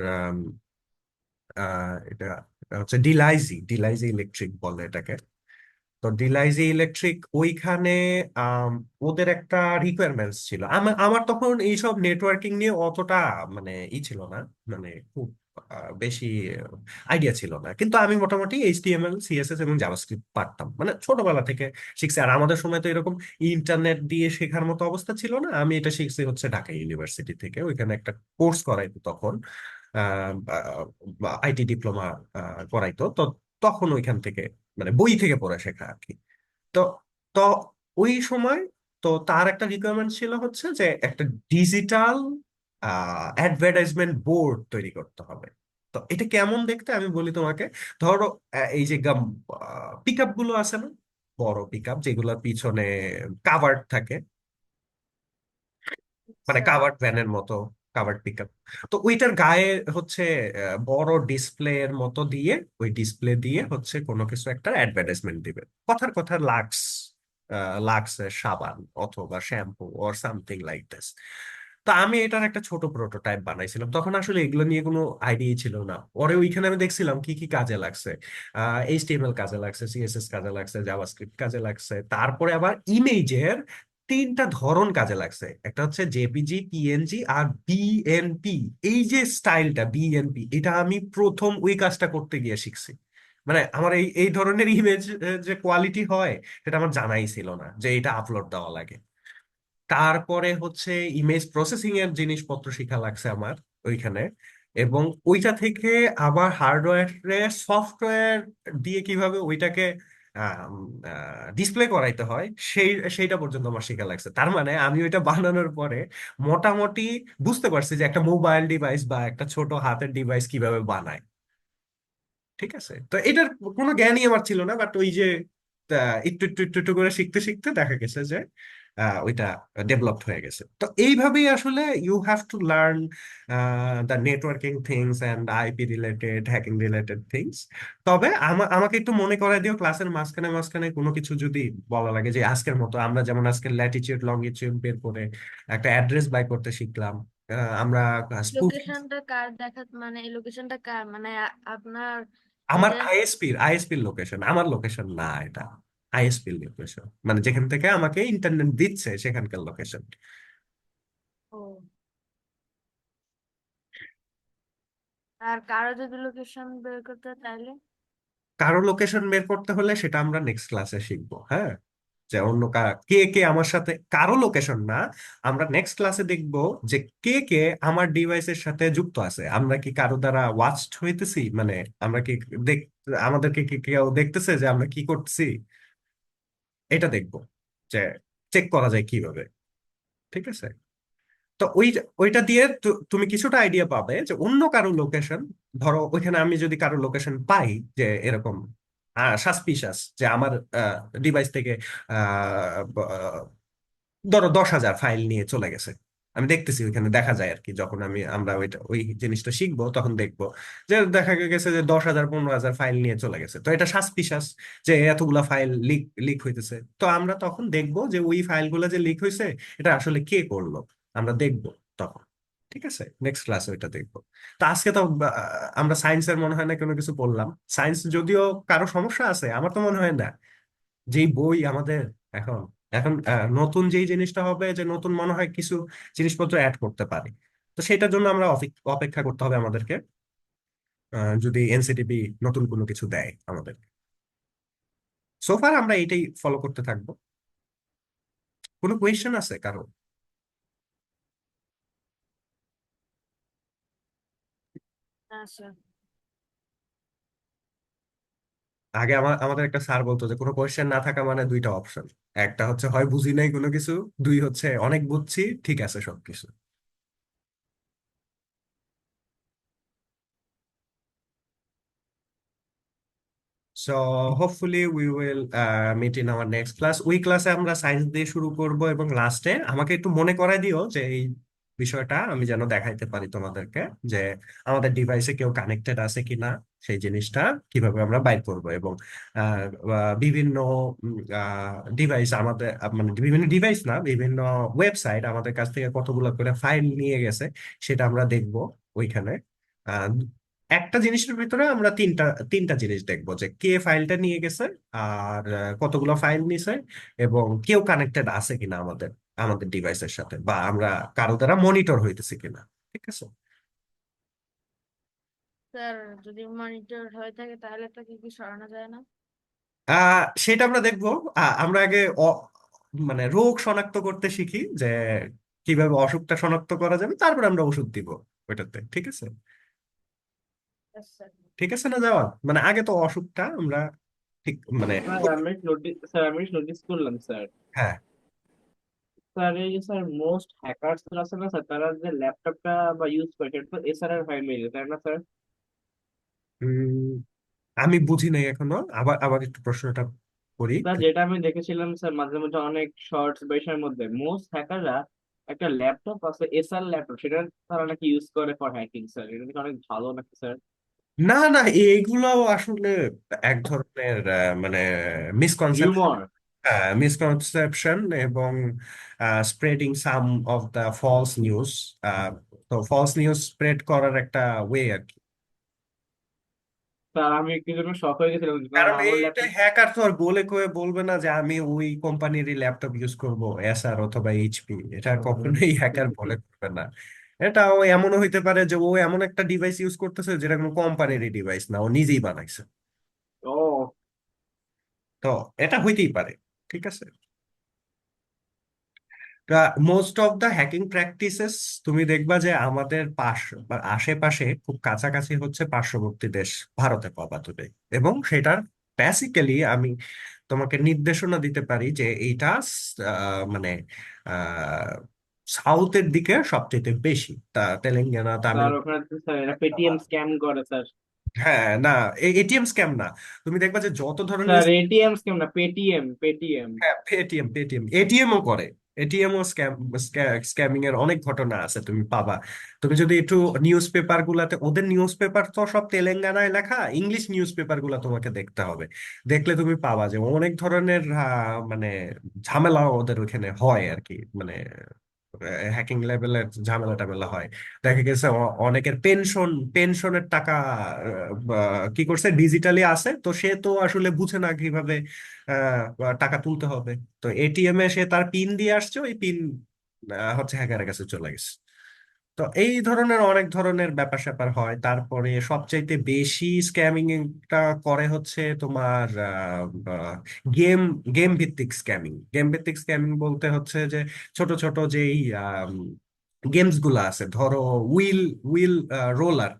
এটা হচ্ছে ডিলাইজি, ডিলাইজি ইলেকট্রিক বলে এটাকে। তো ডিলাইজি ইলেকট্রিক ওইখানে আম, ওদের একটা রিকোয়ারমেন্টস ছিল। আমার আমার তখন এইসব নেটওয়ার্কিং নিয়ে অতটা মানে ছিল না, মানে খুব বেশি আইডিয়া ছিল না, কিন্তু আমি মোটামুটি এইচটিএমএল সিএসএস এবং জাভাস্ক্রিপ্ট পারতাম, মানে ছোটবেলা থেকে শিখছি। আর আমাদের সময় তো এরকম ইন্টারনেট দিয়ে শেখার মতো অবস্থা ছিল না। আমি এটা শিখছি হচ্ছে ঢাকা ইউনিভার্সিটি থেকে, ওইখানে একটা কোর্স করাইতো তখন, আইটি ডিপ্লোমা করাইতো। তো তখন ওইখান থেকে মানে বই থেকে পড়ে শেখা আর কি। তো তো ওই সময় তো তার একটা রিকোয়ারমেন্ট ছিল হচ্ছে যে একটা ডিজিটাল অ্যাডভার্টাইজমেন্ট বোর্ড তৈরি করতে হবে। তো এটা কেমন দেখতে আমি বলি তোমাকে। ধরো এই যে পিক আপ গুলো আছে না, বড় পিক আপ যেগুলোর পিছনে কাভার্ড থাকে, মানে স্যার কাভার্ড ভ্যানের মতো, কাভার্ড পিকআপ। তো ওইটার গায়ে হচ্ছে বড় ডিসপ্লের মতো দিয়ে, ওই ডিসপ্লে দিয়ে হচ্ছে কোনো কিছু একটা অ্যাডভার্টাইজমেন্ট দিবে। কথার কথা লাক্স, লাক্সের সাবান অথবা shampoo or something like this. তো আমি এটার একটা ছোট প্রোটোটাইপ বানাইছিলাম, তখন আসলে এগুলো নিয়ে কোনো আইডিয়া ছিল না। পরে ওইখানে আমি দেখছিলাম কি কি কাজে লাগছে। এইচটিএমএল কাজে লাগছে, সিএসএস কাজে লাগছে, জাভাস্ক্রিপ্ট কাজে লাগছে, তারপরে আবার ইমেজের 3টা ধরন কাজে লাগছে। একটা হচ্ছে জেপিজি, পিএনজি আর বিএনপি। এই যে স্টাইলটা বিএনপি, এটা আমি প্রথম ওই কাজটা করতে গিয়ে শিখছি। মানে আমার এই এই ধরনের ইমেজ যে কোয়ালিটি হয়, সেটা আমার জানাই ছিল না যে এটা আপলোড দেওয়া লাগে। তারপরে হচ্ছে ইমেজ প্রসেসিং এর জিনিসপত্র শিখা লাগছে আমার ওইখানে। এবং ওইটা থেকে আবার হার্ডওয়্যারে সফটওয়্যার দিয়ে কিভাবে ওইটাকে ডিসপ্লে করাইতে হয়, সেইটা পর্যন্ত আমার শেখা লাগছে। তার মানে আমি ওইটা বানানোর পরে মোটামুটি বুঝতে পারছি যে একটা মোবাইল ডিভাইস বা একটা ছোট হাতের ডিভাইস কিভাবে বানায়। ঠিক আছে, তো এটার কোনো জ্ঞানই আমার ছিল না, বাট ওই যে একটু একটু একটু একটু করে শিখতে শিখতে দেখা গেছে যে ওইটা ডেভেলপড হয়ে গেছে। তো এইভাবেই আসলে you have to learn the networking things and IP related, hacking related things. তবে আমাকে একটু মনে করাই দিও ক্লাসের মাঝখানে মাঝখানে কোনো কিছু যদি বলা লাগে, যে আজকের মতো আমরা যেমন আজকে ল্যাটিচিউড লঙ্গিচিউড বের করে একটা অ্যাড্রেস বাই করতে শিখলাম। আমরা স্পুফিং, লোকেশনটা কার দেখা, মানে এই লোকেশনটা কার, মানে আপনার আমার নিজের? আইএসপির লোকেশন, আমার লোকেশন না এটা, আইএসপির লোকেশন, মানে যেখান থেকে আমাকে ইন্টারনেট দিচ্ছে সেখানকার লোকেশন। ও, আর কারো যদি লোকেশন বের করতে হয় তাহলে? কারো লোকেশন বের করতে হলে সেটা আমরা নেক্সট ক্লাসে শিখবো, হ্যাঁ। যে অন্য কে কে আমার সাথে, কারো লোকেশন না, আমরা নেক্সট ক্লাসে দেখবো যে কে কে আমার ডিভাইসের সাথে যুক্ত আছে। আমরা কি কারো দ্বারা ওয়াচড হইতেছি, মানে আমরা কি দেখ আমাদেরকে কি কেউ দেখতেছে যে আমরা কি করতেছি, এটা দেখবো, যে চেক করা যায় কিভাবে। ঠিক আছে, তো ওইটা দিয়ে তুমি কিছুটা আইডিয়া পাবে যে অন্য কারো লোকেশন, ধরো ওইখানে আমি যদি কারো লোকেশন পাই যে এরকম সাসপিশাস, যে আমার ডিভাইস থেকে ধরো 10,000 ফাইল নিয়ে চলে গেছে, আমি দেখতেছি ওইখানে দেখা যায় আর কি, যখন আমরা ওই জিনিসটা শিখবো তখন দেখবো যে দেখা গেছে যে 10,000 15,000 ফাইল নিয়ে চলে গেছে, তো এটা সাসপিশাস যে এতগুলা ফাইল লিক লিক হইতেছে। তো আমরা তখন দেখবো যে ওই ফাইলগুলো যে লিক হয়েছে এটা আসলে কে করলো, আমরা দেখবো তখন। ঠিক আছে, নেক্সট ক্লাসে ওইটা দেখবো। তো আজকে তো আমরা সায়েন্সের মনে হয় না কোনো কিছু পড়লাম। সায়েন্স যদিও কারো সমস্যা আছে, আমার তো মনে হয় না। যেই বই আমাদের এখন এখন নতুন যেই জিনিসটা হবে, যে নতুন মনে হয় কিছু জিনিসপত্র অ্যাড করতে পারি, তো সেটার জন্য আমরা অপেক্ষা করতে হবে আমাদেরকে, যদি এনসিটিবি নতুন কোনো কিছু দেয় আমাদের। সোফার আমরা এইটাই ফলো করতে থাকবো। কোনো কোয়েশ্চেন আছে কারো? আচ্ছা। আগে আমাদের একটা স্যার বলতো যে কোনো কোয়েশ্চেন না থাকা মানে দুইটা অপশন, একটা হচ্ছে হয় বুঝি নাই কোনো কিছু, দুই হচ্ছে অনেক বুঝছি, ঠিক আছে সবকিছু। So hopefully we will meet in our next class. ওই ক্লাসে আমরা সায়েন্স দিয়ে শুরু করব, এবং লাস্টে আমাকে একটু মনে করাই দিও যে এই বিষয়টা আমি যেন দেখাইতে পারি তোমাদেরকে, যে আমাদের ডিভাইসে কেউ কানেক্টেড আছে কিনা, সেই জিনিসটা কিভাবে আমরা বাইর করব। এবং বিভিন্ন ডিভাইস আমাদের, মানে বিভিন্ন ডিভাইস না, বিভিন্ন ওয়েবসাইট আমাদের কাছ থেকে কতগুলো করে ফাইল নিয়ে গেছে সেটা আমরা দেখব ওইখানে। একটা জিনিসের ভিতরে আমরা তিনটা তিনটা জিনিস দেখবো, যে কে ফাইলটা নিয়ে গেছে, আর কতগুলো ফাইল নিছে, এবং কেউ কানেক্টেড আছে কিনা আমাদের আমাদের ডিভাইসের সাথে, বা আমরা কারো দ্বারা মনিটর হইতেছি কিনা। ঠিক আছে। স্যার, যদি মনিটর হয়ে থাকে তাহলে তো কি কি সরানো যায় না? সেটা আমরা দেখবো। আমরা আগে মানে রোগ শনাক্ত করতে শিখি, যে কিভাবে অসুখটা শনাক্ত করা যাবে, তারপর আমরা ওষুধ দিব ওইটাতে। ঠিক আছে, আচ্ছা। ঠিক আছে না যাওয়া, মানে আগে তো অসুখটা আমরা ঠিক মানে স্যার আমি নোটিস করলাম স্যার। হ্যাঁ। স্যার এই যে স্যার মোস্ট হ্যাকার্স আছে না স্যার, তারা যে ল্যাপটপটা বা ইউজ করে সেটা তো এসআরআর ফ্যামিলি, তাই না স্যার? উম, আমি বুঝি নাই এখনো, আবার আবার একটু প্রশ্নটা করি। স্যার যেটা আমি দেখেছিলাম স্যার মাঝে মধ্যে অনেক শর্টস বা এসবের মধ্যে, মোস্ট হ্যাকাররা একটা ল্যাপটপ আছে এসআর ল্যাপটপ, সেটা তারা নাকি ইউজ করে ফর হ্যাকিং স্যার। এটা নাকি অনেক ভালো নাকি স্যার? না না, এইগুলাও আসলে এক ধরনের মানে মিসকনসেপশন, হিউমর। মিসকনসেপশন, এবং spreading some of the false news. তো ফলস নিউজ স্প্রেড করার একটা ওয়ে আর কি। স্যার আমি একটু জন্য শক হয়ে গেছিলাম, কারণ কারণ আমার এইটা ল্যাপটপ। হ্যাকার তো আর বলে কয়ে বলবে না যে আমি ওই কোম্পানিরই ল্যাপটপ ইউজ করব, এসার অথবা এইচপি, এটা কখনোই হ্যাকার বলে করবে না। এটা ও এমনও হইতে পারে যে ও এমন একটা ডিভাইস ইউজ করতেছে যেটা কোনো কোম্পানিরই ডিভাইস না, ও নিজেই বানাইছে। ও তো এটা হইতেই পারে। ঠিক আছে, most of the hacking practices তুমি দেখবা যে আমাদের বা আশেপাশে খুব কাছাকাছি হচ্ছে পার্শ্ববর্তী দেশ ভারতে পাবা তুমি, এবং সেটার বেসিক্যালি আমি তোমাকে নির্দেশনা দিতে পারি যে এইটা মানে সাউথের দিকে সবচেয়ে বেশি, তেলেঙ্গানা, স্যার ওখানে তো স্যার এরা পেটিএম স্ক্যাম করে স্যার। হ্যাঁ, না, এটিএম স্ক্যাম না। তুমি দেখবা যে যত ধরনের, স্যার এটিএম স্ক্যাম না, পেটিএম পেটিএম। হ্যাঁ, পেটিএম, এটিএমও করে। এটিএমও স্ক্যামিং এর অনেক ঘটনা আছে, তুমি পাবা। তুমি যদি একটু নিউজ পেপার গুলাতে, ওদের নিউজ পেপার তো সব তেলেঙ্গানায় লেখা, ইংলিশ নিউজ পেপার গুলা তোমাকে দেখতে হবে। দেখলে তুমি পাবা যে অনেক ধরনের মানে ঝামেলা ওদের ওখানে হয় আর কি, মানে হ্যাকিং লেভেলের ঝামেলা টামেলা হয়। দেখা গেছে অনেকের পেনশনের টাকা কি করছে, ডিজিটালি আছে, তো সে তো আসলে বুঝে না কিভাবে টাকা তুলতে হবে। তো এটিএম এ সে তার পিন দিয়ে আসছে, ওই পিন হচ্ছে হ্যাকারের কাছে চলে গেছে। তো এই ধরনের অনেক ধরনের ব্যাপার স্যাপার হয়। তারপরে সবচাইতে বেশি স্ক্যামিং টা করে হচ্ছে তোমার গেম গেম ভিত্তিক স্ক্যামিং। গেম ভিত্তিক স্ক্যামিং বলতে হচ্ছে যে ছোট ছোট যেই গেমস গুলা আছে, ধরো উইল উইল রোলার,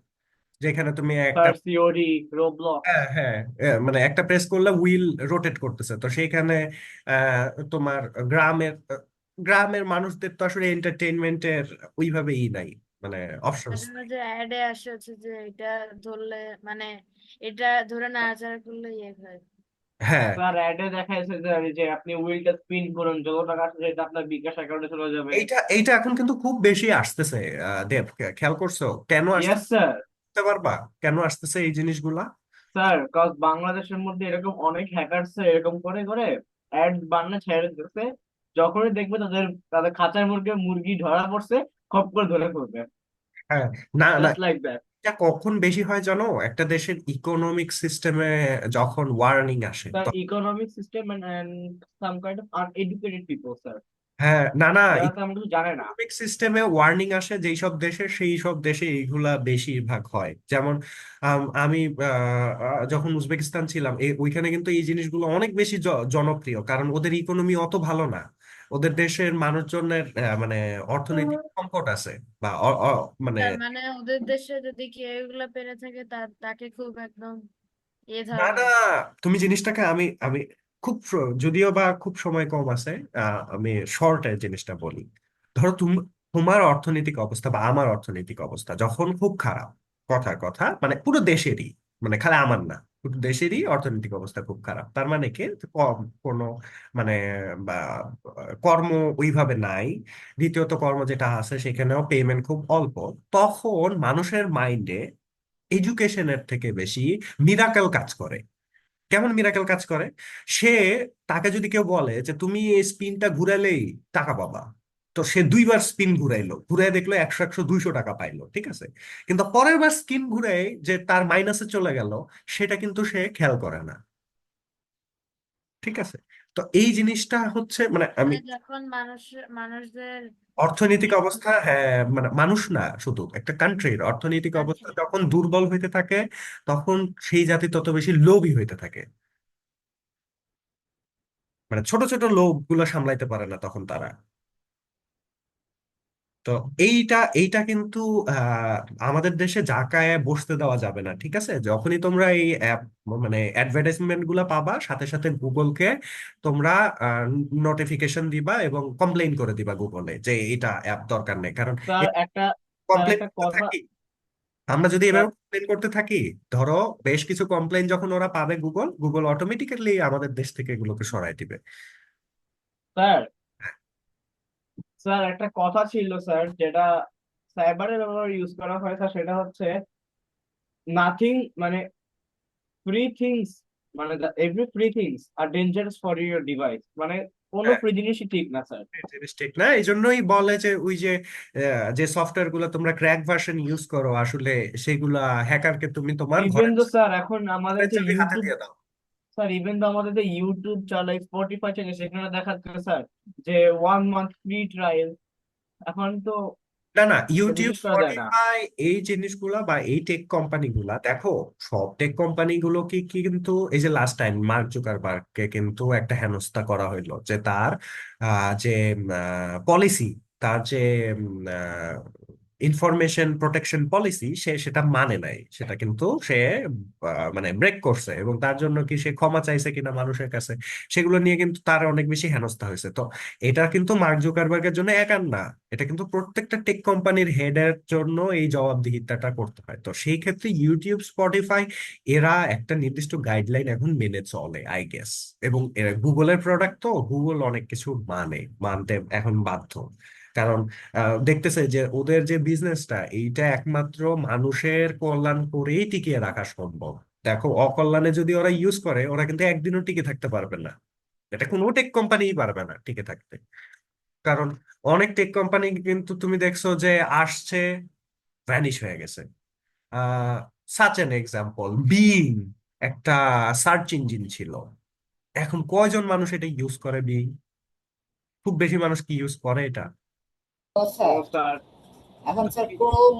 যেখানে তুমি একটা, স্যার সিওডি, রোবলক্স। হ্যাঁ হ্যাঁ, মানে একটা প্রেস করলে হুইল রোটেট করতেছে, তো সেইখানে তোমার গ্রামের মানুষদের তো আসলে এন্টারটেইনমেন্টের ওইভাবে নাই, মানে অপশনস মাঝে নাই। মাঝে অ্যাডে আসে হচ্ছে যে এটা ধরলে মানে এটা ধরে নাড়াচাড়া করলে ইয়ে হয়। হ্যাঁ, স্যার অ্যাডে দেখাইছে যে যে আপনি উইলটা স্পিন করুন, যত টাকা আসছে সেটা আপনার বিকাশ অ্যাকাউন্টে চলে যাবে। এইটা এখন কিন্তু খুব বেশি আসতেছে। দেব, খেয়াল করছো কেন ইয়েস আসতেছে? স্যার। বুঝতে পারবা কেন আসতেছে এই জিনিসগুলা? স্যার কজ বাংলাদেশের মধ্যে এরকম অনেক হ্যাকারস এরকম করে করে অ্যাড বান্না ছেড়ে দিতেছে। যখনই দেখবে তাদের তাদের খাঁচার মুরগি মুরগি ধরা পড়ছে, খপ করে ধরে ফেলবে। হ্যাঁ, না না, জাস্ট লাইক দ্যাট। এটা কখন বেশি হয় জানো? একটা দেশের ইকোনমিক সিস্টেমে যখন ওয়ার্নিং আসে। The economic system and some kind of uneducated people, sir. হ্যাঁ, না না, যারা তেমন কিছু জানে না। ইকোনমিক সিস্টেমে ওয়ার্নিং আসে যেই সব দেশে, সেই সব দেশে এইগুলা বেশিরভাগ হয়। যেমন আমি যখন উজবেকিস্তান ছিলাম, ওইখানে কিন্তু এই জিনিসগুলো অনেক বেশি জনপ্রিয়, কারণ ওদের ইকোনমি অত ভালো না। ওদের দেশের মানুষজনের মানে অর্থনৈতিক সংকট আছে, বা মানে, তার মানে ওদের দেশে যদি কেউ এগুলা পেরে থাকে তাকে খুব একদম না ধরা না, হয়। তুমি জিনিসটাকে, আমি আমি খুব যদিও বা খুব সময় কম আছে, আমি শর্টে জিনিসটা বলি। ধরো তোমার অর্থনৈতিক অবস্থা বা আমার অর্থনৈতিক অবস্থা যখন খুব খারাপ, কথার কথা, মানে পুরো দেশেরই, মানে খালি আমার না, পুরো দেশেরই অর্থনৈতিক অবস্থা খুব খারাপ, তার মানে কি, কম কোনো মানে বা কর্ম ওইভাবে নাই। দ্বিতীয়ত কর্ম যেটা আছে সেখানেও পেমেন্ট খুব অল্প। তখন মানুষের মাইন্ডে এডুকেশনের থেকে বেশি মিরাকেল কাজ করে। কেমন মিরাকেল কাজ করে? সে, তাকে যদি কেউ বলে যে তুমি এই স্পিনটা ঘুরাইলেই টাকা পাবা, তো সে 2 বার স্পিন ঘুরাইলো, ঘুরাই দেখলো 100 100 200 টাকা পাইলো, ঠিক আছে। কিন্তু পরের বার স্পিন ঘুরাই যে তার মাইনাসে চলে গেল, সেটা কিন্তু সে খেয়াল করে না, ঠিক আছে। তো এই জিনিসটা হচ্ছে, মানে আমি, মানে যখন মানুষদের অর্থনৈতিক ই- অবস্থা, হ্যাঁ, মানে মানুষ না, শুধু একটা কান্ট্রির অর্থনৈতিক অবস্থা আচ্ছা, যখন দুর্বল হইতে থাকে, তখন সেই জাতি তত বেশি লোভী হইতে থাকে। মানে ছোট ছোট লোভ গুলো সামলাইতে পারে না তখন তারা। তো এইটা কিন্তু আহ আমাদের দেশে জাকায় বসতে দেওয়া যাবে না, ঠিক আছে। যখনই তোমরা এই অ্যাপ, মানে অ্যাডভার্টাইজমেন্ট গুলা পাবা, সাথে সাথে গুগলকে তোমরা নোটিফিকেশন দিবা এবং কমপ্লেইন করে দিবা গুগলে যে এটা অ্যাপ দরকার নেই, কারণ স্যার একটা স্যার কমপ্লেন একটা করতে কথা। থাকি, আমরা যদি স্যার এভাবে কমপ্লেন করতে থাকি, ধরো বেশ কিছু কমপ্লেইন যখন ওরা পাবে, গুগল অটোমেটিক্যালি আমাদের দেশ থেকে এগুলোকে সরাই দিবে। স্যার স্যার একটা কথা ছিল স্যার, যেটা সাইবারের ব্যবহার ইউজ করা হয় স্যার, সেটা হচ্ছে নাথিং মানে ফ্রি থিংস, মানে every free things are dangerous for your device, মানে কোনো ফ্রি জিনিসই ঠিক না স্যার। ঠিক না, এই জন্যই বলে যে ওই যে যে সফটওয়্যার গুলো তোমরা ক্র্যাক ভার্সন ইউজ করো, আসলে সেগুলা হ্যাকারকে তুমি তোমার ইভেন ঘরের তো স্যার এখন আমাদের ঘরের যে চাবি হাতে ইউটিউব, দিয়ে দাও। স্যার ইভেন তো আমাদের যে ইউটিউব চালাই, স্পটিফাই চালাই, সেখানে দেখাচ্ছে স্যার যে 1 মান্থ ফ্রি ট্রায়াল। এখন তো না না, এটা ইউটিউব, বিশ্বাস করা যায় না। স্পটিফাই, এই জিনিসগুলা বা এই টেক কোম্পানি গুলা, দেখো, সব টেক কোম্পানি গুলো কি কি কিন্তু এই যে লাস্ট টাইম মার্ক জুকারবার্গকে কিন্তু একটা হেনস্থা করা হইলো, যে তার যে পলিসি, তার যে ইনফরমেশন প্রোটেকশন পলিসি সে সেটা মানে নাই, সেটা কিন্তু সে মানে ব্রেক করছে, এবং তার জন্য কি সে ক্ষমা চাইছে কিনা মানুষের কাছে সেগুলো নিয়ে কিন্তু তার অনেক বেশি হেনস্থা হয়েছে। তো এটা কিন্তু মার্ক জুকারবার্গের জন্য একার না, এটা কিন্তু প্রত্যেকটা টেক কোম্পানির হেডের জন্য এই জবাবদিহিতাটা করতে হয়। তো সেই ক্ষেত্রে ইউটিউব, স্পটিফাই এরা একটা নির্দিষ্ট গাইডলাইন এখন মেনে চলে আই গেস। এবং এরা গুগলের প্রোডাক্ট, তো গুগল অনেক কিছু মানতে এখন বাধ্য, কারণ দেখতেছে যে ওদের যে বিজনেসটা এইটা একমাত্র মানুষের কল্যাণ করেই টিকিয়ে রাখা সম্ভব। দেখো, অকল্যাণে যদি ওরা ইউজ করে, ওরা কিন্তু একদিনও টিকে থাকতে পারবে না। এটা কোনো টেক কোম্পানিই পারবে না টিকে থাকতে, কারণ অনেক টেক কোম্পানি কিন্তু তুমি দেখছো যে আসছে, ভ্যানিশ হয়ে গেছে। আহ সাচ এন এক্সাম্পল, বিং একটা সার্চ ইঞ্জিন ছিল, এখন কয়জন মানুষ এটা ইউজ করে? বিং খুব বেশি মানুষ কি ইউজ করে এটা? ও স্যার, No, sir. এখন স্যার ক্রোম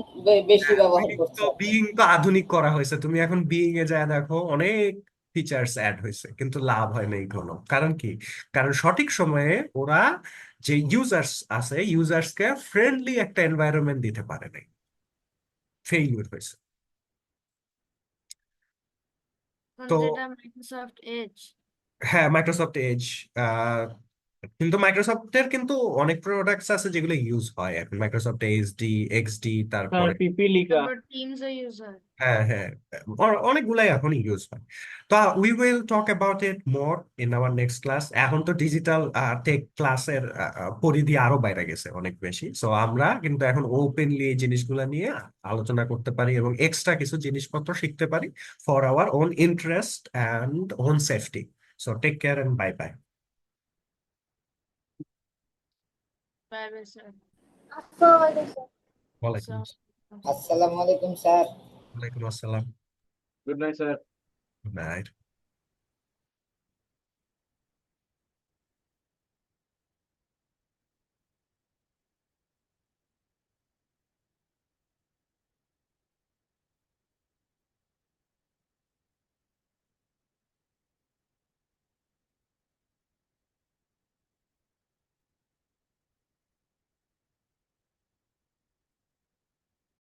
বেশি ব্যবহার করছে এখন। বিইং তো আধুনিক করা হয়েছে, তুমি এখন বিইং এ যায় দেখো অনেক ফিচার্স অ্যাড হয়েছে, কিন্তু লাভ হয় নাই কোনো। কারণ কি? কারণ সঠিক সময়ে ওরা যে ইউজার্স আছে, ইউজার্স কে ফ্রেন্ডলি একটা এনভায়রনমেন্ট দিতে পারে নাই, ফেইলিউর হয়েছে। তো যেটা মাইক্রোসফট এজ। হ্যাঁ, মাইক্রোসফট এজ, কিন্তু মাইক্রোসফটের কিন্তু অনেক প্রোডাক্টস আছে যেগুলো ইউজ হয় এখন, মাইক্রোসফট এক্সডি, এক্সডি, Sir, তারপরে Pipilika. তারপর টিমসও ইউজ হয়। হ্যাঁ হ্যাঁ, অনেকগুলাই এখন ইউজ হয়। তো we will talk about it more in our next class. এখন তো ডিজিটাল টেক ক্লাসের পরিধি আরো বাইরে গেছে অনেক বেশি, সো আমরা কিন্তু এখন ওপেনলি এই জিনিসগুলো নিয়ে আলোচনা করতে পারি এবং এক্সট্রা কিছু জিনিসপত্র শিখতে পারি for our own interest and own safety. So take care and bye bye. Bye bye sir. ওয়ালাইকুম আসসালামু আলাইকুম স্যার। ওয়ালাইকুম আসসালাম। Good night, sir. Good night.